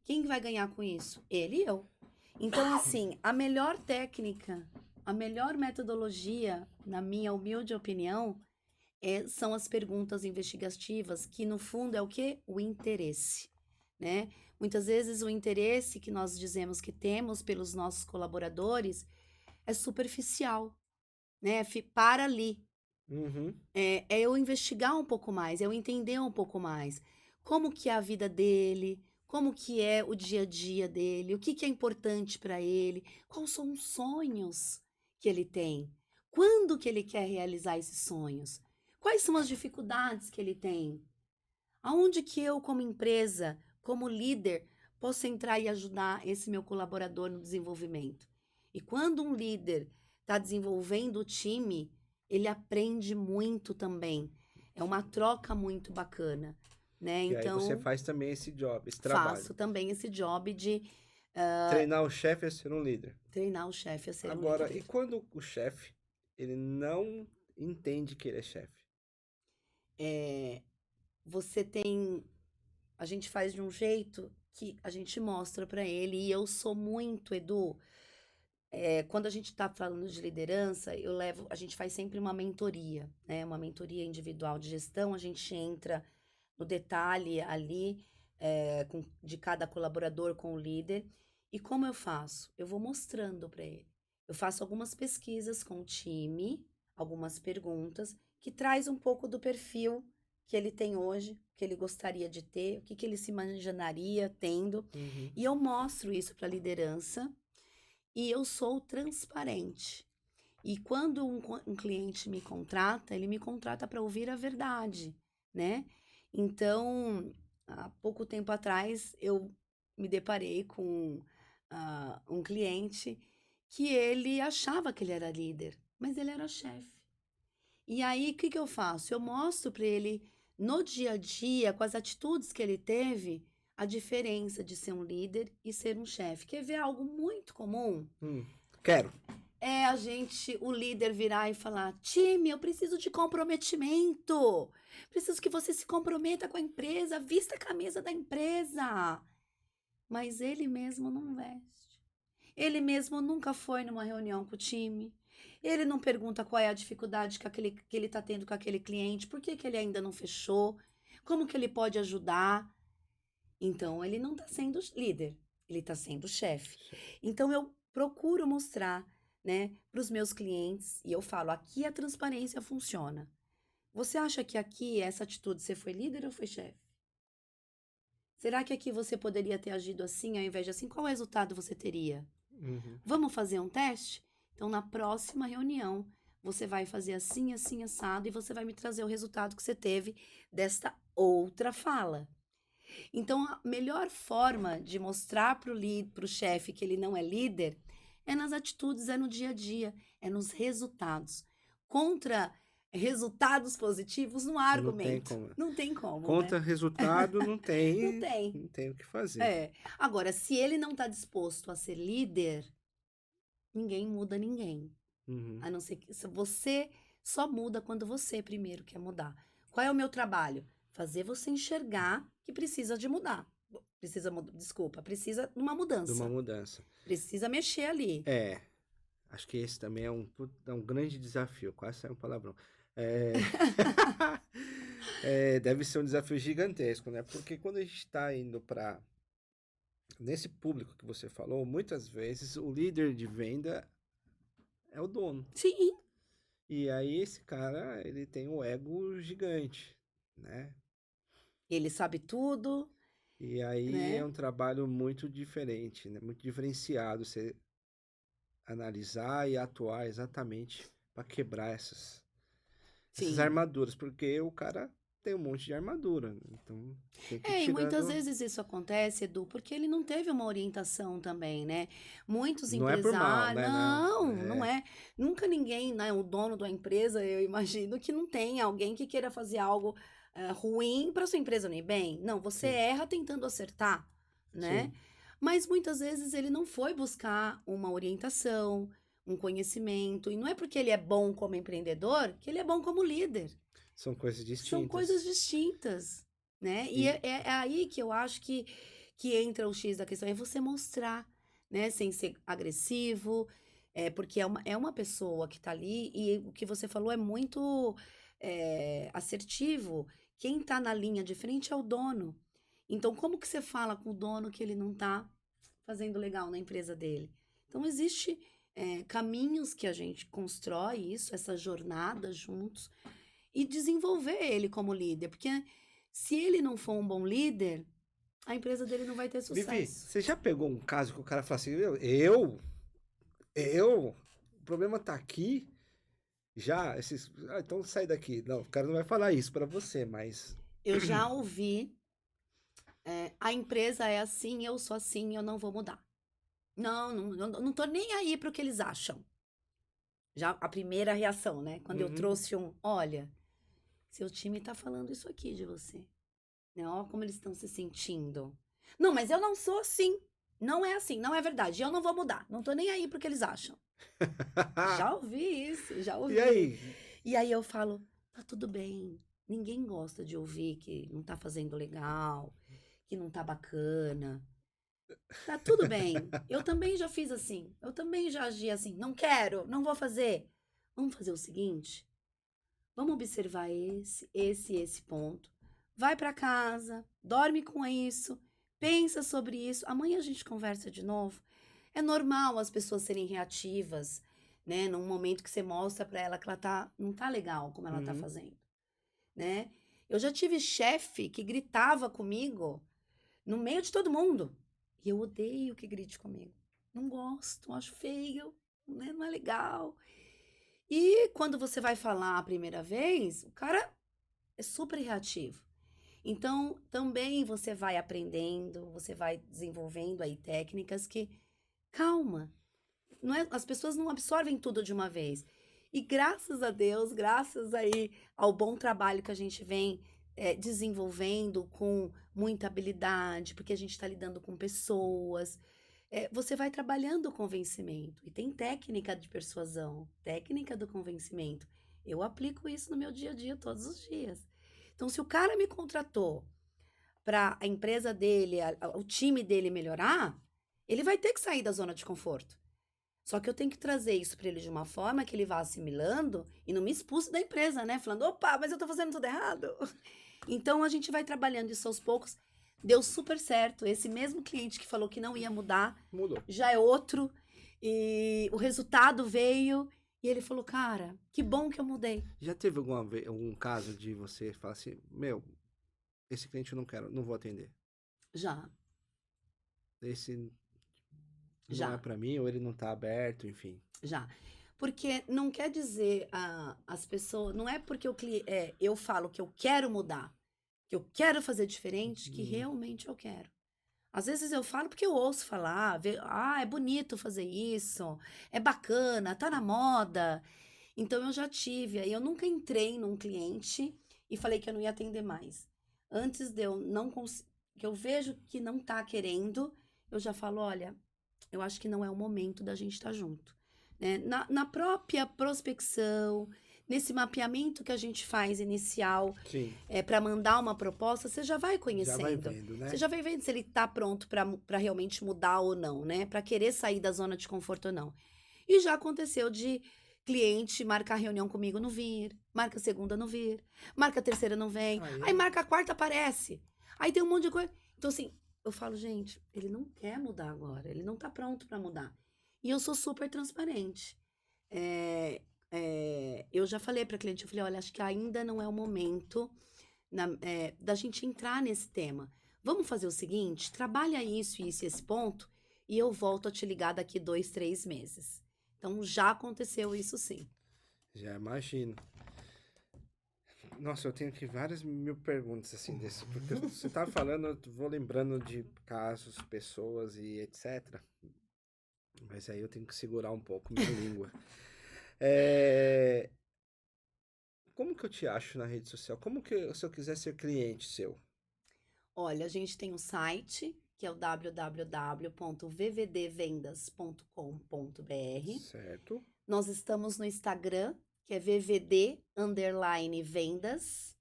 quem vai ganhar com isso? Ele e eu. Então, assim, a melhor técnica, a melhor metodologia, na minha humilde opinião, são as perguntas investigativas, que no fundo é o quê? O interesse, né? Muitas vezes o interesse que nós dizemos que temos pelos nossos colaboradores é superficial, né? Para ali. uhum. É eu investigar um pouco mais, é eu entender um pouco mais como que é a vida dele, como que é o dia a dia dele, o que que é importante para ele, quais são os sonhos que ele tem, quando que ele quer realizar esses sonhos, quais são as dificuldades que ele tem, aonde que eu, como empresa, como líder, posso entrar e ajudar esse meu colaborador no desenvolvimento. E quando um líder está desenvolvendo o time, ele aprende muito também. É uma troca muito bacana, né? Que aí você Então, faz também esse job, esse trabalho. faço também esse job de Treinar o chefe a ser um líder. treinar o chefe a ser um Agora, e líder. quando o chefe, ele não entende que ele é chefe? É, você tem. A gente faz de um jeito que a gente mostra para ele, e eu sou muito, Edu. Quando a gente está falando de liderança, a gente faz sempre uma mentoria, né? Uma mentoria individual de gestão. A gente entra o detalhe ali de cada colaborador com o líder. E como eu faço? Eu vou mostrando para ele. Eu faço algumas pesquisas com o time, algumas perguntas, que traz um pouco do perfil que ele tem hoje, que ele gostaria de ter, o que, que ele se imaginaria tendo. Uhum. E eu mostro isso para a liderança e eu sou transparente. E quando um cliente me contrata, ele me contrata para ouvir a verdade, né? Então, há pouco tempo atrás, eu me deparei com um cliente que ele achava que ele era líder, mas ele era chefe. E aí, o que que eu faço? Eu mostro para ele, no dia a dia, com as atitudes que ele teve, a diferença de ser um líder e ser um chefe. Quer ver algo muito comum? Quero. É o líder virar e falar: time, eu preciso de comprometimento. Preciso que você se comprometa com a empresa, vista a camisa da empresa. Mas ele mesmo não veste. Ele mesmo nunca foi numa reunião com o time. Ele não pergunta qual é a dificuldade que ele está tendo com aquele cliente, por que, que ele ainda não fechou, como que ele pode ajudar. Então, ele não está sendo líder, ele está sendo chefe. Então, eu procuro mostrar, né, para os meus clientes, e eu falo, aqui a transparência funciona. Você acha que aqui, essa atitude, você foi líder ou foi chefe? Será que aqui você poderia ter agido assim, ao invés de assim? Qual resultado você teria? Uhum. Vamos fazer um teste? Então, na próxima reunião, você vai fazer assim, assim, assado, e você vai me trazer o resultado que você teve desta outra fala. Então, a melhor forma de mostrar para o chefe que ele não é líder é nas atitudes, é no dia a dia, é nos resultados. Contra resultados positivos não há Não tem argumento. como. Não tem como, Conta né? resultado, não Não tem, tem. não tem o que fazer. É. Agora, se ele não está disposto a ser líder, ninguém muda ninguém. Uhum. A não ser que você só muda quando você primeiro quer mudar. Qual é o meu trabalho? Fazer você enxergar que precisa de mudar. Precisa de uma De uma mudança. mudança. Precisa mexer ali. Acho que esse também é um grande desafio. Quase saiu um palavrão. É... deve ser um desafio gigantesco, né? Porque quando a gente está indo para nesse público que você falou, muitas vezes o líder de venda é o dono. Sim. E aí esse cara, ele tem um ego gigante, né? Ele sabe tudo, E aí é né? um trabalho muito diferente, né? Muito diferenciado você analisar e atuar exatamente para quebrar essas Sim. armaduras, porque o cara tem um monte de armadura, né? Então tem que ir E muitas tirando. vezes isso acontece, Edu, porque ele não teve uma orientação também, né? Muitos Não é por mal, empresários. né? Não é. Nunca ninguém, né? O dono da empresa, eu imagino que não tem alguém que queira fazer algo ruim para sua empresa não ir bem. Não, você Sim, erra tentando acertar, né? sim. Mas muitas vezes ele não foi buscar uma orientação, um conhecimento. E não é porque ele é bom como empreendedor que ele é bom como líder. São coisas São coisas distintas. distintas, né? E E é aí que eu acho que entra o X da questão, é você mostrar, né? Sem ser agressivo, porque é uma pessoa que tá ali e o que você falou é muito assertivo. Quem tá na linha de frente é o dono. Então, como que você fala com o dono que ele não tá fazendo legal na empresa dele? Então, existe caminhos que a gente constrói isso, essa jornada juntos, e desenvolver ele como líder, porque se ele não for um bom líder, a empresa dele não vai ter Vivi, sucesso. você já pegou um caso que o cara fala assim, o problema tá aqui, já, então sai daqui. Não, o cara não vai falar isso pra você, mas Eu já ouvi, a empresa é assim, eu sou assim, eu não vou mudar. Não tô nem aí para o que eles acham. Já a primeira reação, né? Quando eu uhum, trouxe olha, seu time tá falando isso aqui de você. Né? Olha como eles estão se sentindo. Não, mas eu não sou assim. Não é assim, não é verdade. Eu não vou mudar. Não tô nem aí pro que eles acham. Já ouvi isso, já E ouvi. aí? E aí eu falo, tá tudo bem. Ninguém gosta de ouvir que não tá fazendo legal, que não tá bacana. Tá tudo bem. Eu também já fiz assim. Eu também já agi assim. Não quero, não vou fazer. Vamos fazer o seguinte? Vamos observar esse ponto. vai pra casa, dorme com isso, pensa sobre isso, amanhã a gente conversa de novo. É normal as pessoas serem reativas, né, num momento que você mostra pra ela que não tá legal como ela tá Uhum. fazendo, né. Eu já tive chefe que gritava comigo no meio de todo mundo, e eu odeio que grite comigo. Não gosto, acho feio, né, não é legal. E quando você vai falar a primeira vez, o cara é super reativo. Então, também você vai aprendendo, você vai desenvolvendo aí técnicas que calma, não é, as pessoas não absorvem tudo de uma vez. E graças a Deus, graças aí ao bom trabalho que a gente vem desenvolvendo com muita habilidade, porque a gente está lidando com pessoas, você vai trabalhando o convencimento. E tem técnica de persuasão, técnica do convencimento. Eu aplico isso no meu dia a dia, todos os dias. Então, se o cara me contratou para a empresa dele, o time dele melhorar, ele vai ter que sair da zona de conforto. Só que eu tenho que trazer isso para ele de uma forma que ele vá assimilando e não me expulse da empresa, né? Falando, opa, mas eu tô fazendo tudo errado. Então a gente vai trabalhando isso aos poucos. Deu super certo. Esse mesmo cliente que falou que não ia mudar, Mudou. já é outro. E o resultado veio. E ele falou, cara, que bom que eu mudei. Já teve alguma vez, algum caso de você falar assim, meu, esse cliente eu não quero, não vou atender. Já, Esse não é já, pra mim, ou ele não tá aberto, enfim. já. Porque não quer dizer as pessoas. Não é porque eu falo que eu quero mudar, que eu quero fazer diferente, que Hum, realmente eu quero. Às vezes eu falo porque eu ouço falar, é bonito fazer isso, é bacana, tá na moda. Então eu já tive, aí eu nunca entrei num cliente e falei que eu não ia atender mais. Antes de eu não que eu vejo que não tá querendo, eu já falo, olha, eu acho que não é o momento da gente estar junto, né? Na própria prospecção, nesse mapeamento que a gente faz inicial, sim, para mandar uma proposta, você já vai já vai conhecendo. vendo, Você né? já vai vendo se ele tá pronto para realmente mudar ou não, né? Para querer sair da zona de conforto ou não. E já aconteceu de cliente marcar reunião comigo não vir, marca a segunda não vir, marca a terceira não vem, aí Aí, marca a quarta aparece. Aí tem um monte de coisa. Então assim, eu falo, gente, ele não quer mudar agora, ele não tá pronto para mudar. E eu sou super transparente. É, eu já falei para cliente, eu falei, olha, acho que ainda não é o momento da gente entrar nesse tema. Vamos fazer o seguinte, trabalha isso, isso e esse ponto, e eu volto a te ligar daqui 2, 3 meses. Então já aconteceu isso sim. já imagino. Nossa, eu tenho aqui várias mil perguntas assim desse, porque você tá falando, eu vou lembrando de casos, pessoas e etc. Mas aí eu tenho que segurar um pouco minha língua. É, como que eu te acho na rede social? Como que, se eu quiser ser cliente seu? Olha, a gente tem um site, que é o www.vvdvendas.com.br. Certo? Nós estamos no Instagram, que é vvd_vendas.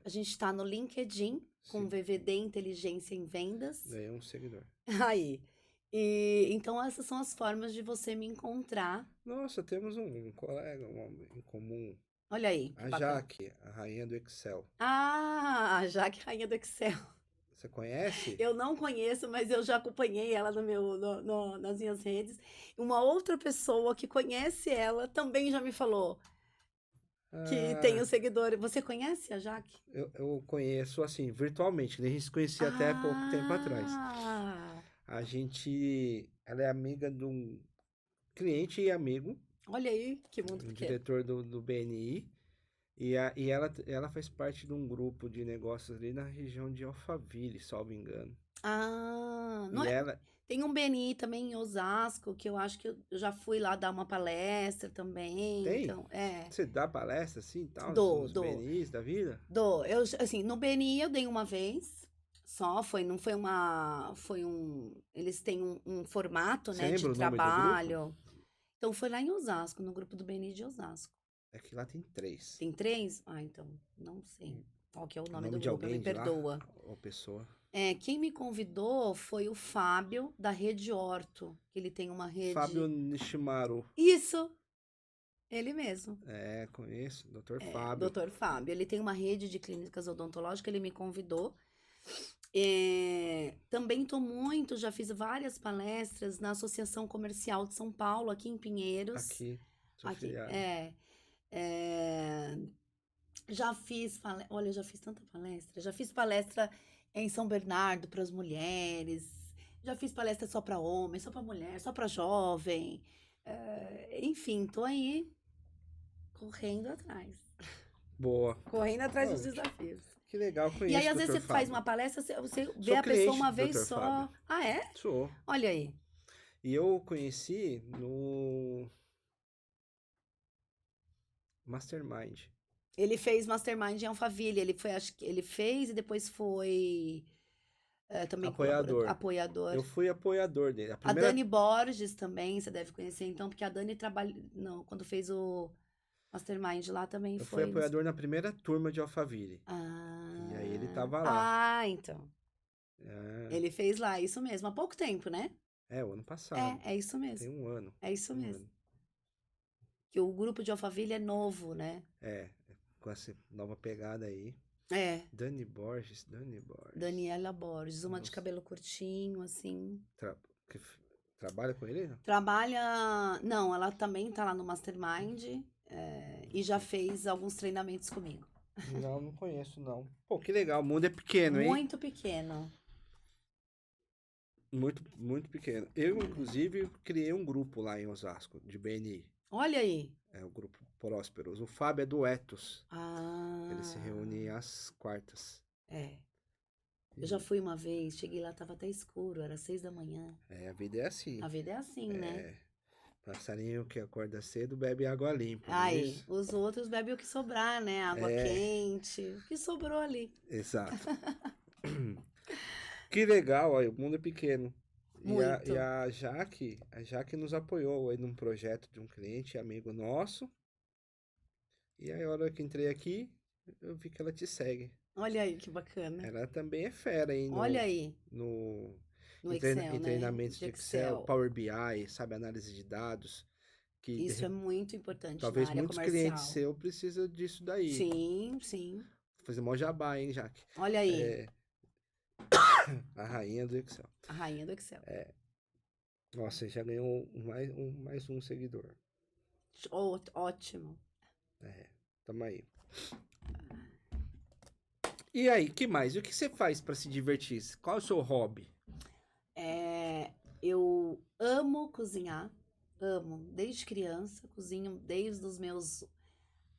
A gente está no LinkedIn, com Sim, VVD Inteligência em Vendas. ganhei um seguidor. Aí. E então essas são as formas de você me encontrar. Nossa, temos um colega em comum, Olha aí, que a bacana. Jaque, a rainha do Excel. Ah, Jaque Rainha do Excel. Você conhece? Eu não conheço, mas eu já acompanhei ela nas minhas redes. Uma outra pessoa que conhece ela também já me falou que tem Ah, o seguidor. Você conhece a Jaque? eu conheço assim, virtualmente, que a gente se conhecia até pouco tempo atrás. Ah, Ela é amiga de um cliente e amigo, olha aí, que mundo um pequeno. diretor do BNI, ela faz parte de um grupo de negócios ali na região de Alphaville, salvo engano. Ah, não E é, ela tem um BNI também em Osasco, que eu acho que eu já fui lá dar uma palestra também. tem? Então, Você dá palestra assim, tal, dou, nos dou, BNIs da vida? dou. Eu, assim, no BNI eu dei uma vez, só, não foi eles têm um formato, Você né, de lembra o nome do grupo? trabalho. Então, foi lá em Osasco, no grupo do BNI de Osasco. É que lá tem três. Tem 3? Ah, então, não sei qual que é o O nome do nome de grupo, me alguém de lá? perdoa. Ou pessoa? Quem me convidou foi o Fábio, da Rede Horto, que ele tem uma Fábio rede. Nishimaru. Isso! Ele mesmo. É, conheço, Dr. É, Fábio. Dr. Fábio. Ele tem uma rede de clínicas odontológicas, ele me convidou. Também já fiz várias palestras na Associação Comercial de São Paulo, aqui em Pinheiros. Aqui, sou Aqui, filiado. é, olha, eu já fiz tanta palestra. Já fiz palestra em São Bernardo para as mulheres. Já fiz palestra só para homem, só para mulher, só para jovem. Enfim, tô aí correndo atrás. Boa. Correndo atrás dos Oh, desafios. que legal, E conheço aí, o às vezes, Dr. você faz Fábio. uma palestra, você vê Sou a pessoa cliente uma do vez Dr. só. Fábio. Ah, é? Sou. Olha aí. E eu conheci no Mastermind. Ele fez Mastermind em Alphaville. Acho que ele fez e depois foi também Apoiador. apoiador. Eu fui apoiador dele. A Dani Borges também, você deve conhecer então, porque a Dani não, quando fez o Mastermind lá também Eu foi. fui apoiador na primeira turma de Alphaville. Ah. E aí ele tava lá. Ah, então. É, Ele fez lá, isso mesmo, há pouco tempo, né? o ano passado. É isso mesmo. Tem um ano. É isso Um mesmo. ano. Que o grupo de Alphaville é novo, né? Com essa nova pegada aí. Dani Borges. Daniela Borges, uma de Nossa. cabelo curtinho, assim. Trabalha com ele? Não? Trabalha. Não, ela também tá lá no Mastermind e já fez alguns treinamentos comigo. Não conheço, não. Pô, que legal. O mundo é pequeno, hein? Muito pequeno. Muito, muito pequeno. Eu, inclusive, criei um grupo lá em Osasco, de BNI. Olha aí. É o grupo Prósperos. O Fábio é do Etos. Ah. Ele se reúne às quartas. Eu já fui uma vez, cheguei lá, tava até escuro, era 6 da manhã. A vida é assim. A vida é assim, né? Passarinho que acorda cedo bebe água limpa. Aí, os outros bebem o que sobrar, né? Água quente, o que sobrou ali. Exato. Que legal, ó, o mundo é pequeno. Muito. E a Jaque nos apoiou aí num projeto de um cliente, amigo nosso. E aí, a hora que entrei aqui, eu vi que ela te segue. Olha aí, que bacana. Ela também é fera, hein? Olha aí. No Excel, em treinamentos né? de Excel, Power BI, sabe? Análise de dados. Que Isso é muito importante talvez na área muitos comercial. clientes seus precisam disso daí. Sim, sim. Vou fazer mó jabá, hein, Jaque? Olha aí. A rainha do Excel. A rainha do Excel. Nossa, você já ganhou mais um seguidor. Ótimo. Tamo aí. E aí, que mais? E o que você faz pra se divertir? Qual é o seu hobby? Eu amo cozinhar. Amo. Desde criança. Cozinho desde os meus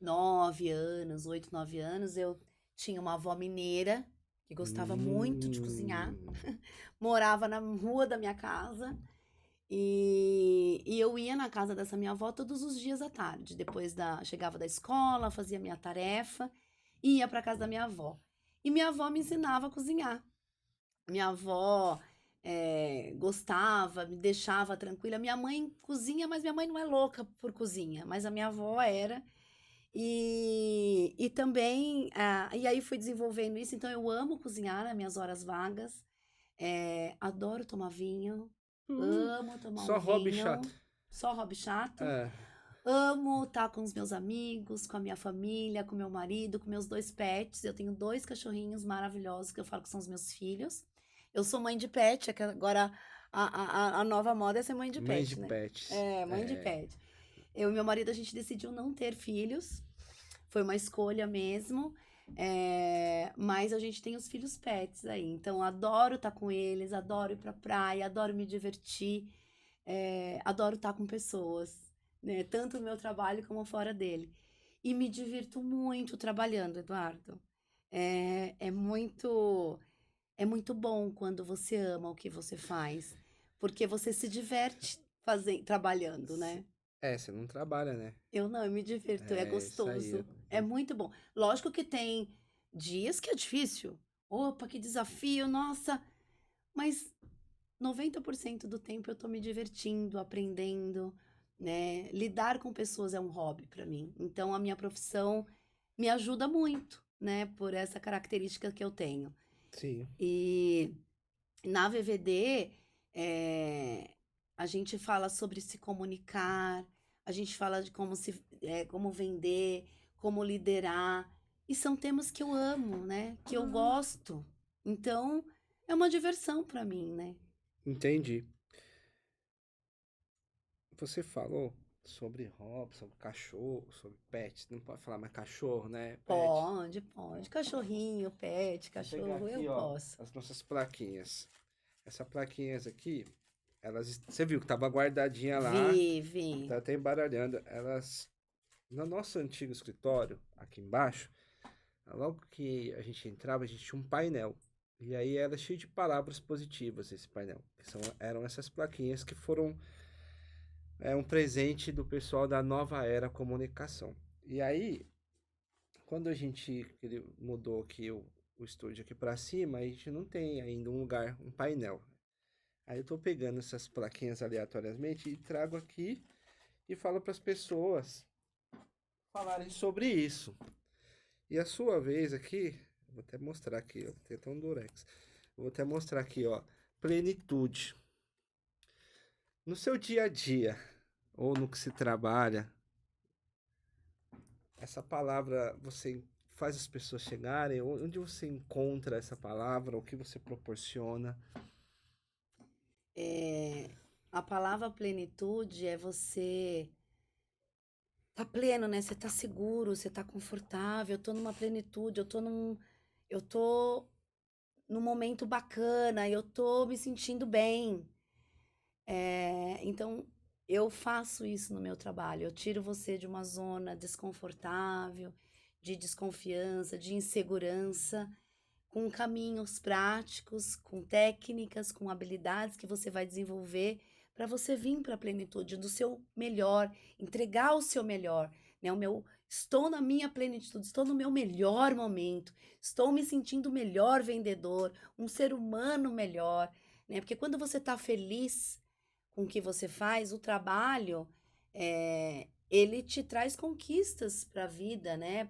9 anos, 8, 9 anos. Eu tinha uma avó mineira que gostava muito de cozinhar. Morava na rua da minha casa. E eu ia na casa dessa minha avó todos os dias à tarde. Chegava da escola, fazia minha tarefa e ia para casa da minha avó. E minha avó me ensinava a cozinhar. Minha avó gostava, me deixava tranquila. Minha mãe cozinha, mas minha mãe não é louca por cozinha, mas a minha avó era. E também, e aí fui desenvolvendo isso. Então eu amo cozinhar nas minhas horas vagas. Adoro tomar vinho. Amo tomar Só um hobby vinho. chato. Só hobby chato. Amo estar com os meus amigos, com a minha família, com meu marido, com meus 2 pets. Eu tenho 2 cachorrinhos maravilhosos que eu falo que são os meus filhos. Eu sou mãe de pet, que agora a nova moda é ser mãe de pet, Mãe de né? pets. Mãe de pet. Eu e meu marido, a gente decidiu não ter filhos. Foi uma escolha mesmo. Mas a gente tem os filhos pets aí. Então, adoro estar com eles, adoro ir pra praia, adoro me divertir. Adoro estar com pessoas, né? Tanto no meu trabalho como fora dele. E me divirto muito trabalhando, Eduardo. É muito bom quando você ama o que você faz, porque você se diverte trabalhando, né? Você não trabalha, né? Eu me divirto, é gostoso. Isso aí. É muito bom. Lógico que tem dias que é difícil. Opa, que desafio, nossa! Mas 90% do tempo eu tô me divertindo, aprendendo, né? Lidar com pessoas é um hobby para mim. Então a minha profissão me ajuda muito, né? Por essa característica que eu tenho. Sim. E na VVD, a gente fala sobre se comunicar, a gente fala de como vender, como liderar. E são temas que eu amo, né? Que eu gosto. Então, é uma diversão para mim, né? Entendi. Você falou sobre hobby, sobre cachorro, sobre pet. Não pode falar mais cachorro, né? Pet. Pode, pode. Cachorrinho, pet, Vou pegar cachorro, eu aqui, ó, posso. as nossas plaquinhas. Essas plaquinhas aqui, elas, você viu que tava guardadinha lá, Vi. tá até embaralhando. Elas, no nosso antigo escritório, aqui embaixo, logo que a gente entrava, a gente tinha um painel. E aí era cheio de palavras positivas esse painel. Eram essas plaquinhas que foram um presente do pessoal da Nova Era Comunicação. E aí, quando ele mudou aqui o estúdio aqui para cima, a gente não tem ainda um lugar, um painel. Aí eu tô pegando essas plaquinhas aleatoriamente e trago aqui e falo para as pessoas falarem sobre isso. E a sua vez aqui, vou até mostrar aqui, ó, tem até um durex. Vou até mostrar aqui, ó, plenitude. No seu dia a dia, ou no que se trabalha, essa palavra você faz as pessoas chegarem? Onde você encontra essa palavra? O que você proporciona? A palavra plenitude é você tá pleno, né? Você tá seguro, você tá confortável. Eu tô numa plenitude, eu tô num momento bacana, eu tô me sentindo bem. Então, eu faço isso no meu trabalho. Eu tiro você de uma zona desconfortável, de desconfiança, de insegurança, com caminhos práticos, com técnicas, com habilidades que você vai desenvolver para você vir para a plenitude do seu melhor, entregar o seu melhor, né? Estou na minha plenitude, estou no meu melhor momento, estou me sentindo o melhor vendedor, um ser humano melhor, né? Porque quando você está feliz com o que você faz, o trabalho, ele te traz conquistas para a vida, né?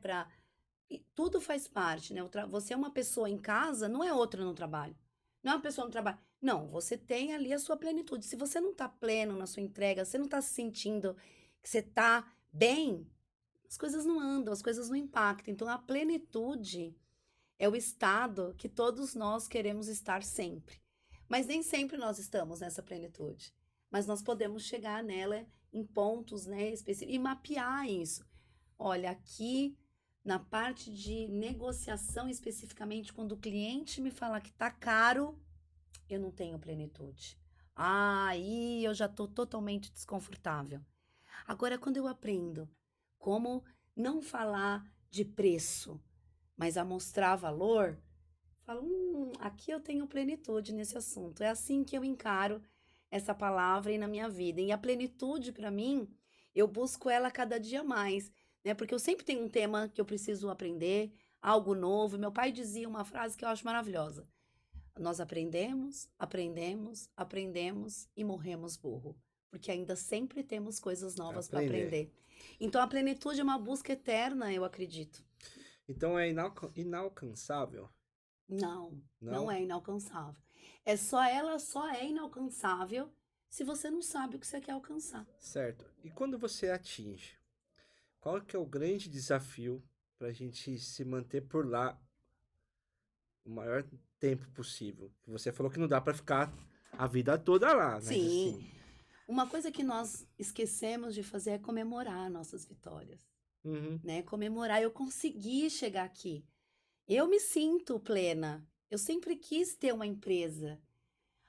E tudo faz parte, né? Você é uma pessoa em casa, não é outra no trabalho. Não é uma pessoa no trabalho. Não, você tem ali a sua plenitude. Se você não tá pleno na sua entrega, você não tá se sentindo que você tá bem, as coisas não andam, as coisas não impactam. Então, a plenitude é o estado que todos nós queremos estar sempre. Mas nem sempre nós estamos nessa plenitude. Mas nós podemos chegar nela em pontos, né, específicos e mapear isso. Olha, aqui na parte de negociação, especificamente, quando o cliente me fala que tá caro, eu não tenho plenitude. Aí eu já estou totalmente desconfortável. Agora, quando eu aprendo como não falar de preço, mas a mostrar valor, falo, aqui eu tenho plenitude nesse assunto. É assim que eu encaro essa palavra aí na minha vida. E a plenitude, para mim, eu busco ela cada dia mais, né? Porque eu sempre tenho um tema que eu preciso aprender, algo novo. Meu pai dizia uma frase que eu acho maravilhosa. Nós aprendemos, aprendemos, aprendemos e morremos burro. Porque ainda sempre temos coisas novas para Aprender. aprender. Então a plenitude é uma busca eterna, eu acredito. Então é inalcançável? Não, não Não? é inalcançável. Ela só é inalcançável se você não sabe o que você quer alcançar. Certo. E quando você atinge? Qual que é o grande desafio para a gente se manter por lá o maior tempo possível? Você falou que não dá para ficar a vida toda lá, mas Sim, assim. uma coisa que nós esquecemos de fazer é comemorar nossas vitórias, Uhum. né? Comemorar, eu consegui chegar aqui. Eu me sinto plena. Eu sempre quis ter uma empresa.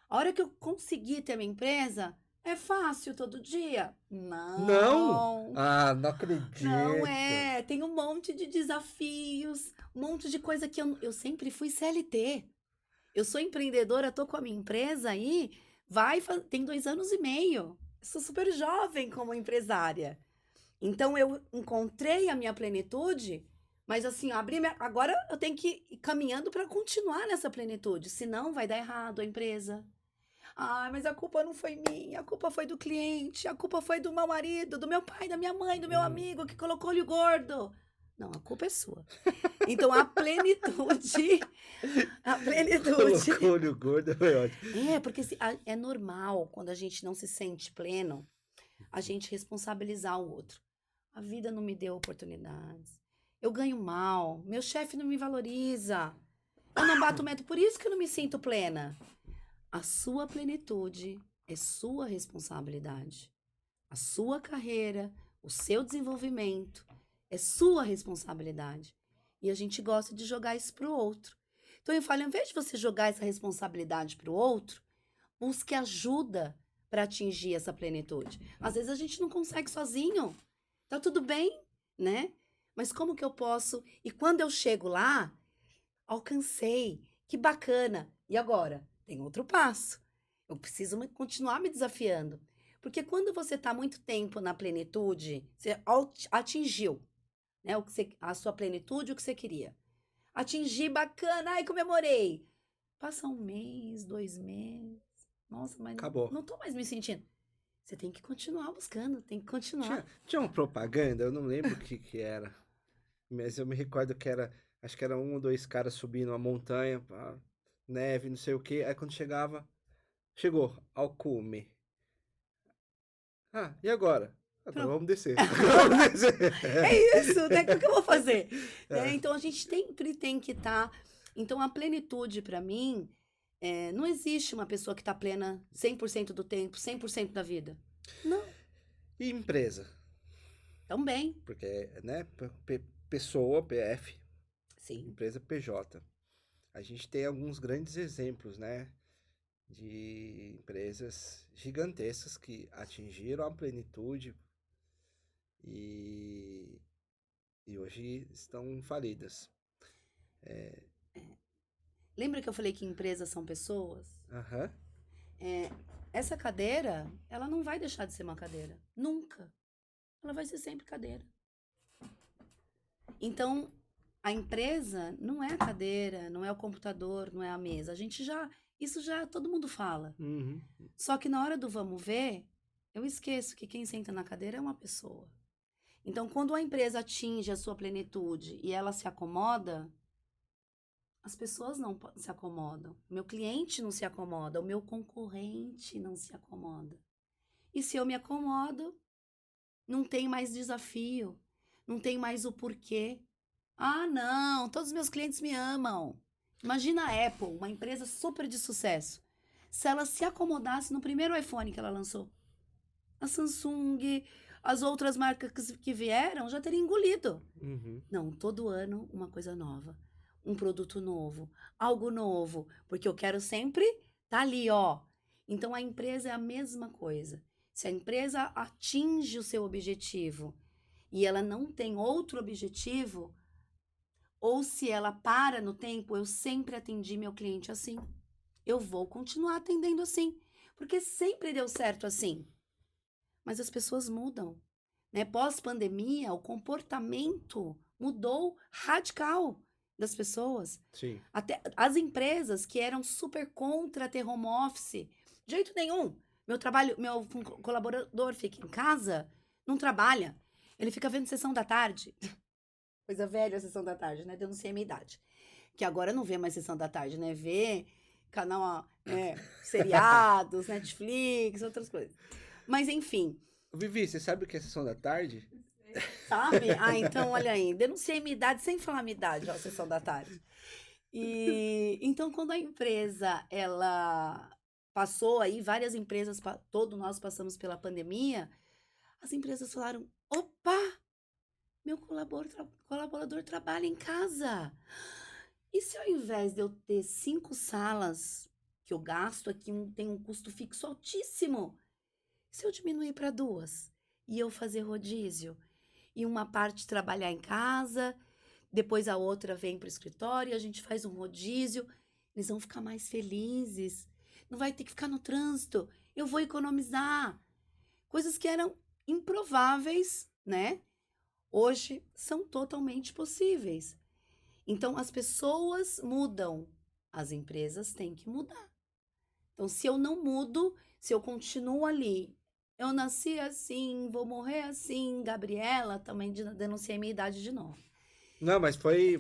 A hora que eu consegui ter uma empresa, é fácil todo dia? Não! Não, Ah, não não acredito. é. Tem um monte de desafios, um monte de coisa que eu sempre fui CLT. Eu sou empreendedora, tô com a minha empresa aí, tem 2 anos e meio. Eu sou super jovem como empresária. Então eu encontrei a minha plenitude, mas assim, agora eu tenho que ir caminhando para continuar nessa plenitude, senão vai dar errado a empresa. Ah, mas a culpa não foi minha, a culpa foi do cliente, a culpa foi do meu marido, do meu pai, da minha mãe, do meu Uhum. amigo que colocou olho gordo. Não, a culpa é sua. Então a plenitude, a plenitude. Colocou olho gordo, foi ótimo. Porque é normal quando a gente não se sente pleno. a gente responsabilizar o outro. A vida não me deu oportunidades. Eu ganho mal, meu chefe não me valoriza. Eu não bato meta, por isso que eu não me sinto plena. A sua plenitude é sua responsabilidade. A sua carreira, o seu desenvolvimento é sua responsabilidade. E a gente gosta de jogar isso pro outro. Então eu falo, ao invés de você jogar essa responsabilidade pro outro, busque ajuda para atingir essa plenitude. Às vezes a gente não consegue sozinho. Tá tudo bem, né? Mas como que eu posso? E quando eu chego lá, alcancei. Que bacana. E agora? Tem outro passo. Eu preciso continuar me desafiando. Porque quando você está muito tempo na plenitude, você atingiu, né, a sua plenitude, o que você queria. Atingi, bacana, ai, comemorei. Passa um mês, 2 meses. Nossa, mas Acabou. não tô mais me sentindo. Você tem que continuar buscando, tem que continuar. Tinha uma propaganda, eu não lembro o que era. Mas eu me recordo que era, acho que era um ou dois caras subindo uma montanha, neve, não sei o quê. Aí quando chegou ao cume. Ah, e agora? Agora Pronto. vamos descer. Agora vamos descer. É isso, né? O que eu vou fazer? É. Né? Então a gente sempre tem que estar. Então a plenitude, para mim, não existe uma pessoa que está plena 100% do tempo, 100% da vida. Não, E empresa? também. Porque, né, pessoa, PF, Sim. empresa PJ. A gente tem alguns grandes exemplos, né, de empresas gigantescas que atingiram a plenitude e, e hoje estão falidas. Lembra que eu falei que empresas são pessoas? Aham. Essa cadeira, ela não vai deixar de ser uma cadeira. Nunca. Ela vai ser sempre cadeira. Então, a empresa não é a cadeira, não é o computador, não é a mesa. Isso já todo mundo fala. Uhum. Só que na hora do vamos ver, eu esqueço que quem senta na cadeira é uma pessoa. Então, quando a empresa atinge a sua plenitude e ela se acomoda, as pessoas não se acomodam. O meu cliente não se acomoda, o meu concorrente não se acomoda. E se eu me acomodo, não tem mais desafio, não tem mais o porquê. Ah, não, todos os meus clientes me amam. Imagina a Apple, uma empresa super de sucesso. Se ela se acomodasse no primeiro iPhone que ela lançou, a Samsung, as outras marcas que vieram já teriam engolido. Uhum. Não, todo ano uma coisa nova, um produto novo, algo novo, porque eu quero sempre tá ali, ó. Então a empresa é a mesma coisa. Se a empresa atinge o seu objetivo e ela não tem outro objetivo, ou se ela para no tempo, eu sempre atendi meu cliente assim. Eu vou continuar atendendo assim, porque sempre deu certo assim. Mas as pessoas mudam, né? Pós-pandemia, o comportamento mudou radical das pessoas. Sim. Até as empresas que eram super contra ter home office, de jeito nenhum. Meu colaborador fica em casa, não trabalha. Ele fica vendo sessão da tarde. Coisa velha a sessão da tarde, né? Denunciei a minha idade. Que agora não vê mais sessão da tarde, né? Vê canal, seriados, Netflix, outras coisas. Mas enfim. Vivi, você sabe o que é sessão da tarde? Sabe? Ah, então olha aí. Denunciei minha idade sem falar minha idade, ó, sessão da tarde. E então, quando a empresa, ela passou aí, várias empresas, todos nós passamos pela pandemia, as empresas falaram: opa! Meu colaborador trabalha em casa. E se ao invés de eu ter 5 salas, que eu gasto aqui, tem um custo fixo altíssimo, se eu diminuir para 2 e eu fazer rodízio, e uma parte trabalhar em casa, depois a outra vem para o escritório, e a gente faz um rodízio, eles vão ficar mais felizes. Não vai ter que ficar no trânsito. Eu vou economizar. Coisas que eram improváveis, né? Hoje são totalmente possíveis. Então, as pessoas mudam, as empresas têm que mudar. Então, se eu não mudo, se eu continuo ali, eu nasci assim, vou morrer assim, Gabriela, também denunciei minha idade de novo. Não, mas foi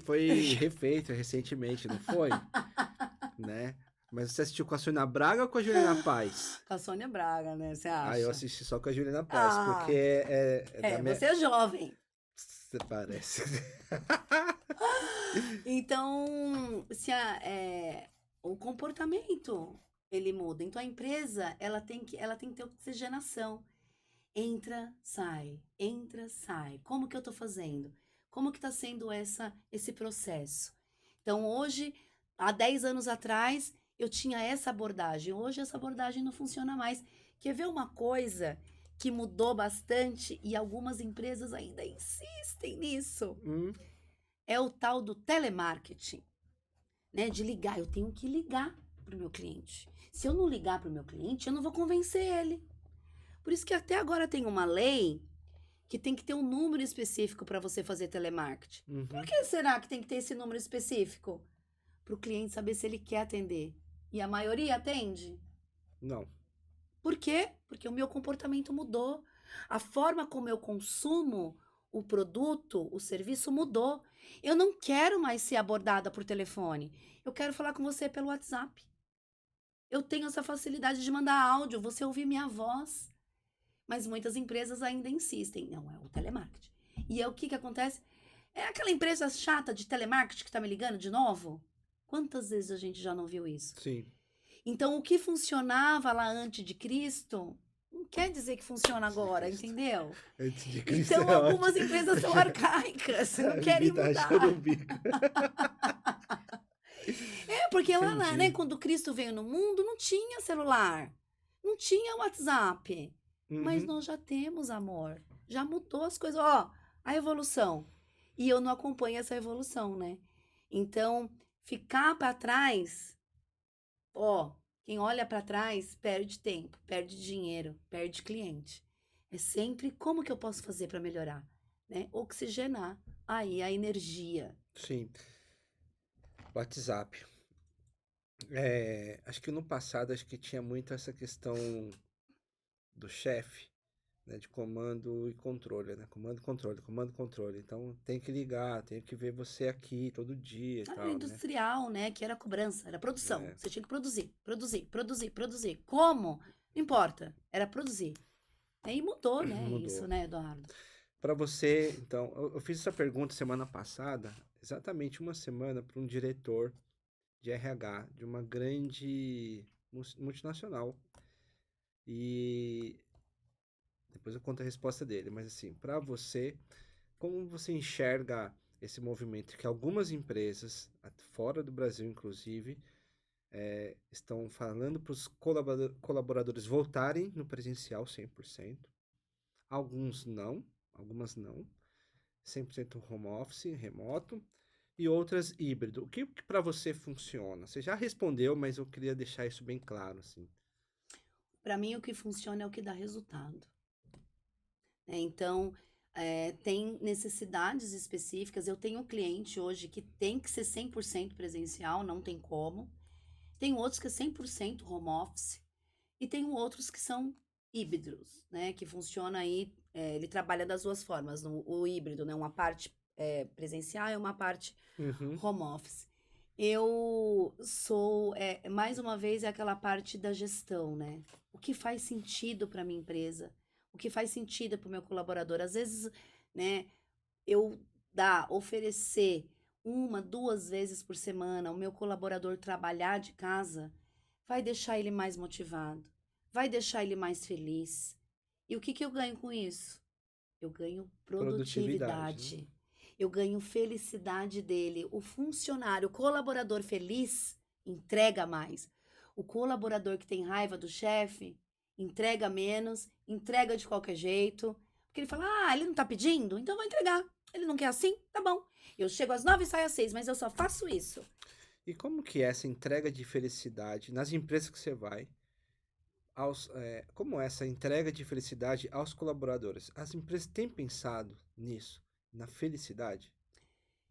refeito recentemente, não foi? Né? Mas você assistiu com a Sônia Braga ou com a Juliana Paz? Com a Sônia Braga, né? Você Ah, eu acha? assisti só com a Juliana Paz, porque Ah, é da minha... você é jovem. Você parece. Então, o comportamento ele muda. Então a empresa ela tem que ter oxigenação. Entra, sai. Como que eu tô fazendo? Como que tá sendo esse processo? Então hoje, há 10 anos atrás, eu tinha essa abordagem. Hoje essa abordagem não funciona mais. Quer ver uma coisa que mudou bastante e algumas empresas ainda insistem nisso? Hum, É o tal do telemarketing, né? De ligar. Eu tenho que ligar para o meu cliente. Se eu não ligar para o meu cliente, eu não vou convencer ele. Por isso que até agora tem uma lei que tem que ter um número específico para você fazer telemarketing. Por uhum. que será que tem que ter esse número específico? Para o cliente saber se ele quer atender. E a maioria atende. Não. Por quê? Porque o meu comportamento mudou. A forma como eu consumo o produto, o serviço mudou. Eu não quero mais ser abordada por telefone. Eu quero falar com você pelo WhatsApp. Eu tenho essa facilidade de mandar áudio, você ouvir minha voz. Mas muitas empresas ainda insistem. Não, é o telemarketing. E é o que acontece? É aquela empresa chata de telemarketing que tá me ligando de novo? Quantas vezes a gente já não viu isso? Sim. Então, o que funcionava lá antes de Cristo, não quer dizer que funciona Antes de agora, Cristo. entendeu? Antes de Cristo Então, é algumas ótimo. empresas são arcaicas, A não querem Vivi tá achando o mudar. bico. É, porque lá, né, Entendi. quando Cristo veio no mundo, não tinha celular, não tinha WhatsApp. Mas Uhum. nós já temos, amor. Já mudou as coisas. Ó, a evolução. E eu não acompanho essa evolução, né? Então, ficar para trás, ó, quem olha para trás perde tempo, perde dinheiro, perde cliente. É sempre como que eu posso fazer para melhorar, né? Oxigenar aí a energia. Sim. WhatsApp. Acho que no passado acho que tinha muito essa questão do chefe, né, de comando e controle, né? Comando, controle, comando, controle. Então tem que ligar, tem que ver você aqui todo dia e Ah, era tal, né? industrial, né? Que era cobrança, era produção. É, Você tinha que produzir, produzir, produzir, produzir. Como? Não importa, era produzir. Aí mudou, né? Isso, mudou. né, Eduardo? Para você, então, eu fiz essa pergunta semana passada, exatamente uma semana, para um diretor de RH de uma grande multinacional. E depois eu conto a resposta dele, mas assim, para você, como você enxerga esse movimento que algumas empresas, fora do Brasil inclusive, estão falando para os colaboradores voltarem no presencial 100%, alguns não, algumas não, 100% home office, remoto, e outras híbrido. O que para você funciona? Você já respondeu, mas eu queria deixar isso bem claro, assim. Para mim, o que funciona é o que dá resultado. Né? Então, tem necessidades específicas. Eu tenho um cliente hoje que tem que ser 100% presencial, não tem como. Tem outros que é 100% home office. E tem outros que são híbridos, né? Que funciona aí, ele trabalha das duas formas, o híbrido, né? Uma parte presencial e uma parte Uhum, home office. Eu sou, mais uma vez, é aquela parte da gestão, né? O que faz sentido para minha empresa? O que faz sentido para o meu colaborador? Às vezes, né, eu oferecer uma, duas vezes por semana o meu colaborador trabalhar de casa, vai deixar ele mais motivado, vai deixar ele mais feliz. E o que que eu ganho com isso? Eu ganho produtividade, né? produtividade. Eu ganho felicidade dele. O funcionário, o colaborador feliz, entrega mais. O colaborador que tem raiva do chefe, entrega menos, entrega de qualquer jeito. Porque ele fala: ah, ele não tá pedindo? Então eu vou entregar. Ele não quer assim? Tá bom. Eu chego às 9 e saio às 6, mas eu só faço isso. E como que é essa entrega de felicidade nas empresas que você vai, como é essa entrega de felicidade aos colaboradores? As empresas têm pensado nisso, na felicidade?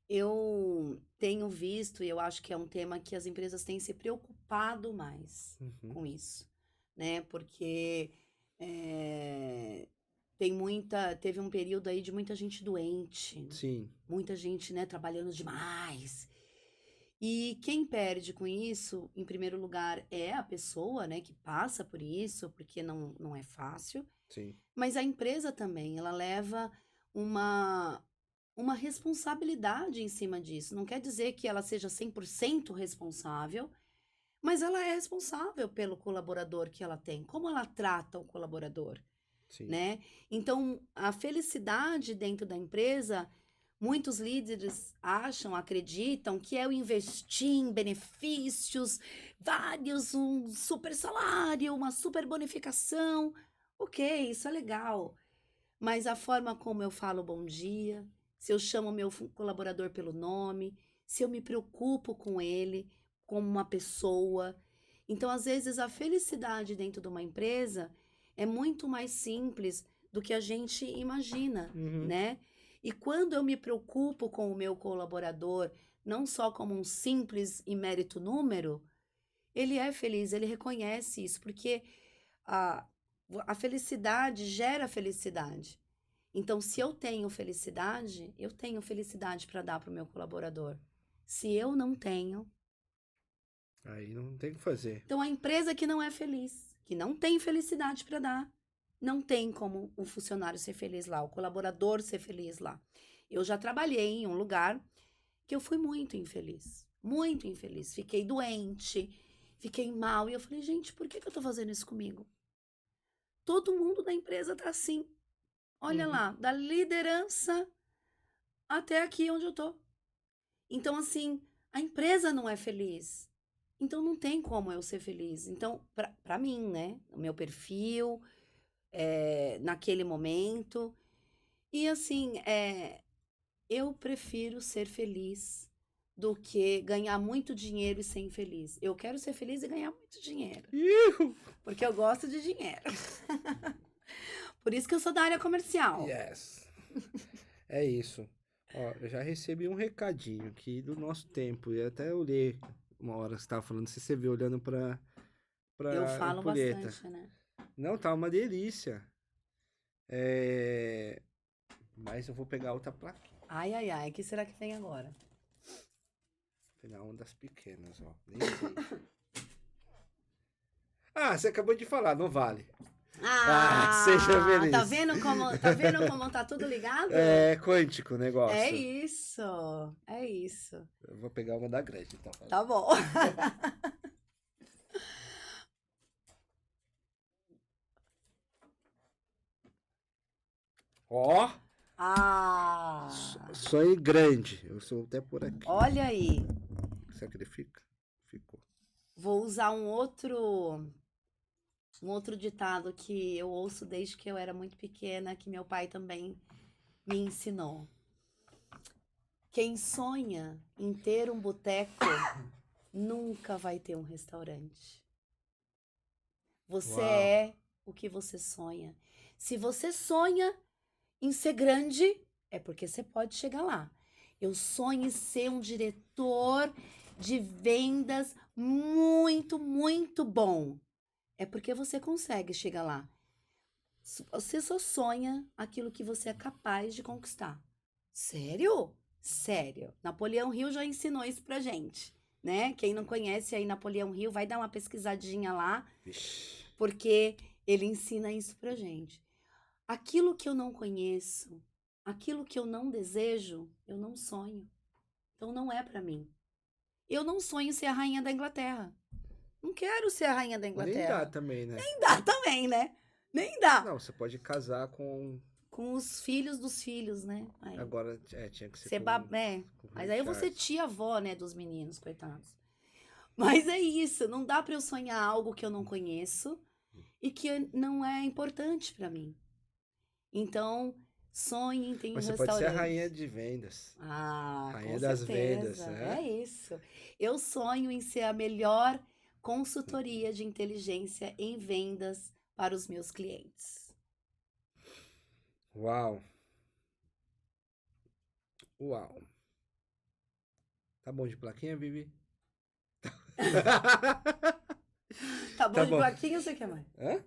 Eu tenho visto, e eu acho que é um tema que as empresas têm se preocupado mais Uhum. com isso, né? Porque eh, teve um período aí de muita gente doente, Sim, muita gente, né, trabalhando demais. E quem perde com isso, em primeiro lugar, é a pessoa, né, que passa por isso, porque não é fácil, Sim. mas a empresa também, ela leva uma, uma responsabilidade em cima disso. Não quer dizer que ela seja 100% responsável, mas ela é responsável pelo colaborador que ela tem, como ela trata o colaborador, Sim. né? Então, a felicidade dentro da empresa, muitos líderes acham, acreditam que é o investir em benefícios, vários, um super salário, uma super bonificação. Ok, isso é legal. Mas a forma como eu falo bom dia, se eu chamo meu colaborador pelo nome, se eu me preocupo com ele como uma pessoa. Então, às vezes, a felicidade dentro de uma empresa é muito mais simples do que a gente imagina, Uhum. né? E quando eu me preocupo com o meu colaborador, não só como um simples e mérito número, ele é feliz, ele reconhece isso, porque a, a felicidade gera felicidade. Então, se eu tenho felicidade para dar para o meu colaborador. Se eu não tenho, Aí não tem o que fazer. então a empresa que não é feliz, que não tem felicidade para dar, não tem como o funcionário ser feliz lá, o colaborador ser feliz lá. Eu já trabalhei em um lugar que eu fui muito infeliz, muito infeliz. Fiquei doente, fiquei mal e eu falei, gente, por que eu tô fazendo isso comigo? Todo mundo da empresa tá assim. Olha Uhum. lá, da liderança até aqui onde eu tô. Então, assim, a empresa não é feliz. Então, não tem como eu ser feliz. Então, pra mim, né? O meu perfil, naquele momento. E, assim, eu prefiro ser feliz do que ganhar muito dinheiro e ser infeliz. Eu quero ser feliz e ganhar muito dinheiro. Ihu! Porque eu gosto de dinheiro. Por isso que eu sou da área comercial. Yes. É isso. Ó, eu já recebi um recadinho aqui do nosso tempo. E até eu li uma hora que você estava falando, se você vê olhando Eu pra falo ampulheta. bastante, né? Não, tá uma delícia. É... Mas eu vou pegar outra plaquinha. Ai, ai, ai. O que será que tem agora? Vou pegar uma das pequenas, ó. Nem sei. Ah, você acabou de falar, não vale. Ah, seja Ah, feliz. tá vendo como tá tudo ligado? É quântico o É negócio. isso, é isso. Eu vou pegar uma da Gretchen, então. Tá bom. Ó, Ah, sonho grande. Eu sou até por aqui. olha aí. Sacrifica? Ficou. Vou usar um outro ditado que eu ouço desde que eu era muito pequena, que meu pai também me ensinou. Quem sonha em ter um boteco nunca vai ter um restaurante. Você Uau. é o que você sonha. Se você sonha em ser grande, é porque você pode chegar lá. Eu sonho em ser um diretor de vendas muito, muito bom. É porque você consegue chegar lá. Você só sonha aquilo que você é capaz de conquistar. Sério? Sério. Napoleão Hill já ensinou isso pra gente, né? Quem não conhece aí Napoleão Hill, vai dar uma pesquisadinha lá, Vixe. porque ele ensina isso pra gente. Aquilo que eu não conheço, aquilo que eu não desejo, eu não sonho. Então não é pra mim. Eu não sonho ser a rainha da Inglaterra. Não quero ser a rainha da Nem dá Inglaterra. também, né? Nem dá também, né? Nem dá. Não, você pode casar com. Com os filhos dos filhos, né? Aí, Agora, tinha que ser ser com o Mas Rei aí eu vou ser Charles. tia-avó, né, dos meninos, coitados. Mas é isso, não dá pra eu sonhar algo que eu não conheço e que não é importante pra mim. Então, sonhe em ter um Mas você pode ser a rainha restaurante. de vendas. Ah, com Rainha das vendas, certeza. né? É isso. Eu sonho em ser a melhor consultoria de inteligência em vendas para os meus clientes. Uau. Uau. Tá bom de plaquinha, Vivi? Tá bom Tá de bom. plaquinha ou você quer mais? Hã?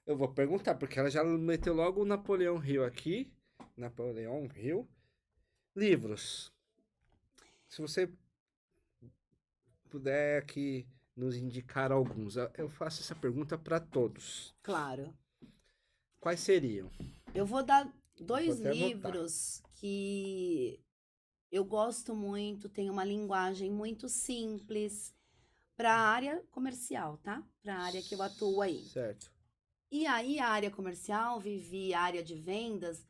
Eu vou perguntar, porque ela já meteu logo o Napoleão Hill aqui. Napoleão Hill. Livros. Se você puder aqui nos indicar alguns. Eu faço essa pergunta para todos. Claro. Quais seriam? Eu vou dar Vou 2 até anotar. livros que eu gosto muito, tem uma linguagem muito simples para a área comercial, tá? Para a área que eu atuo aí. Certo. E aí, a área comercial, Vivi, a área de vendas,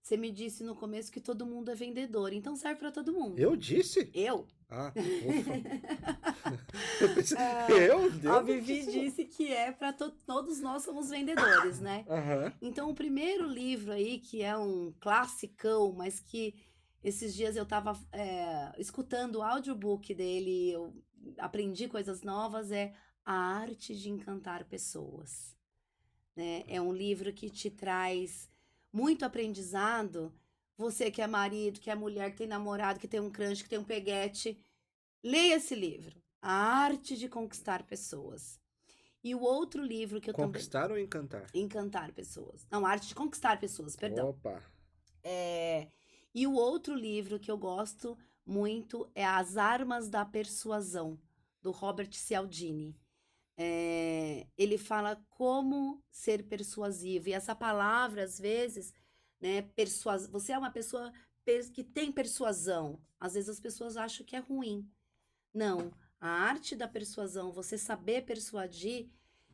você me disse no começo que todo mundo é vendedor, então serve para todo mundo. Eu disse? Eu? Ah, ufa. Eu pensei, A Deus. Vivi disse que é para todos nós somos vendedores, né? Aham. Então, o primeiro livro aí, que é um classicão, mas que esses dias eu estava escutando o audiobook dele, eu aprendi coisas novas, é A Arte de Encantar Pessoas. Né? É um livro que te traz muito aprendizado. Você que é marido, que é mulher, que tem namorado, que tem um crush, que tem um peguete, leia esse livro, A Arte de Conquistar Pessoas. E o outro livro que eu também... Conquistar ou encantar? Encantar pessoas. Não, A Arte de Conquistar Pessoas, perdão. Opa. E o outro livro que eu gosto muito é As Armas da Persuasão, do Robert Cialdini. Ele fala como ser persuasivo. E essa palavra, às vezes, né, você é uma pessoa que tem persuasão. Às vezes as pessoas acham que é ruim. Não, a arte da persuasão, você saber persuadir,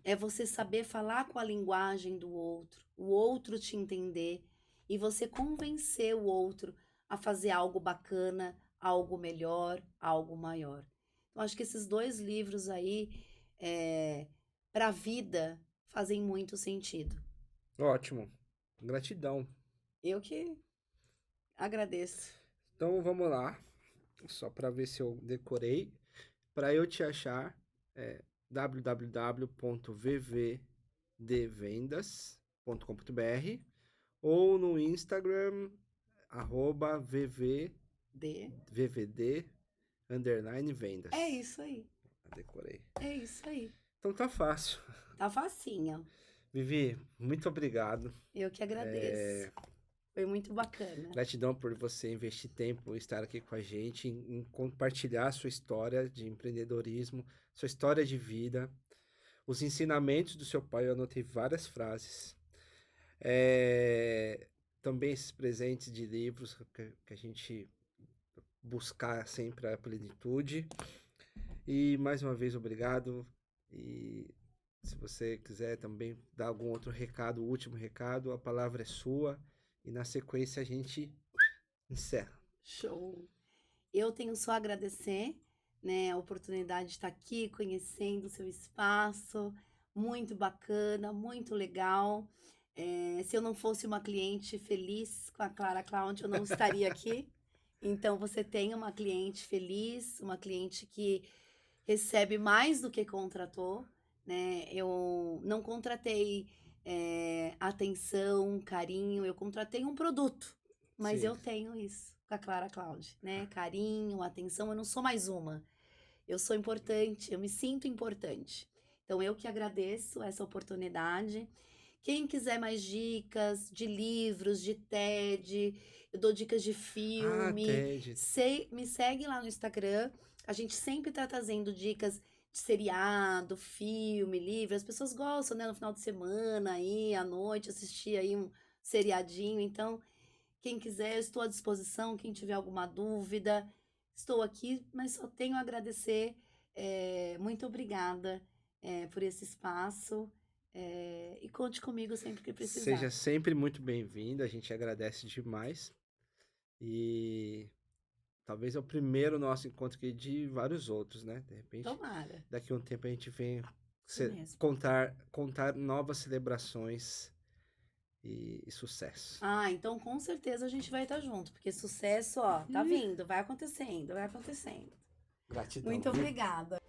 é você saber falar com a linguagem do outro, o outro te entender e você convencer o outro a fazer algo bacana, algo melhor, algo maior. Então, acho que esses 2 livros aí, para a vida, fazem muito sentido. Ótimo. Gratidão. Eu que agradeço. Então vamos lá. Só para ver se eu decorei. Para eu te achar, é www.vvdvendas.com.br ou no Instagram, @vvd_vendas. É isso aí. Decorei. É isso aí. Então tá fácil. Tá facinho. Vivi, muito obrigado. Eu que agradeço. Foi muito bacana. Gratidão por você investir tempo, estar aqui com a gente, em compartilhar a sua história de empreendedorismo, sua história de vida, os ensinamentos do seu pai. Eu anotei várias frases. Também esses presentes de livros que a gente buscar sempre a plenitude. E mais uma vez, obrigado. E se você quiser também dar algum outro recado, o último recado, a palavra é sua. E na sequência a gente encerra. Show! Eu tenho só a agradecer, né, a oportunidade de estar aqui, conhecendo o seu espaço. Muito bacana, muito legal. Se eu não fosse uma cliente feliz com a Clara Cloud, eu não estaria aqui. Então, você tem uma cliente feliz, uma cliente que recebe mais do que contratou, né? Eu não contratei atenção, carinho, eu contratei um produto, mas Sim. eu tenho isso com a Clara Cloud, né? Carinho, atenção, eu não sou mais uma. Eu sou importante, eu me sinto importante. Então, eu que agradeço essa oportunidade. Quem quiser mais dicas de livros, de TED, eu dou dicas de filme. TED. Me segue lá no Instagram. A gente sempre tá trazendo dicas de seriado, filme, livro. As pessoas gostam, né? No final de semana, aí, à noite, assistir aí um seriadinho. Então, quem quiser, eu estou à disposição. Quem tiver alguma dúvida, estou aqui, mas só tenho a agradecer. Muito obrigada por esse espaço. E conte comigo sempre que precisar. Seja sempre muito bem-vindo, a gente agradece demais. E talvez é o primeiro nosso encontro aqui de vários outros, né? De repente, Tomara. daqui a um tempo a gente vem Mesmo. contar novas celebrações e sucesso. Então com certeza a gente vai estar junto, porque sucesso, ó, tá vindo, vai acontecendo, vai acontecendo. Gratidão. Muito obrigada.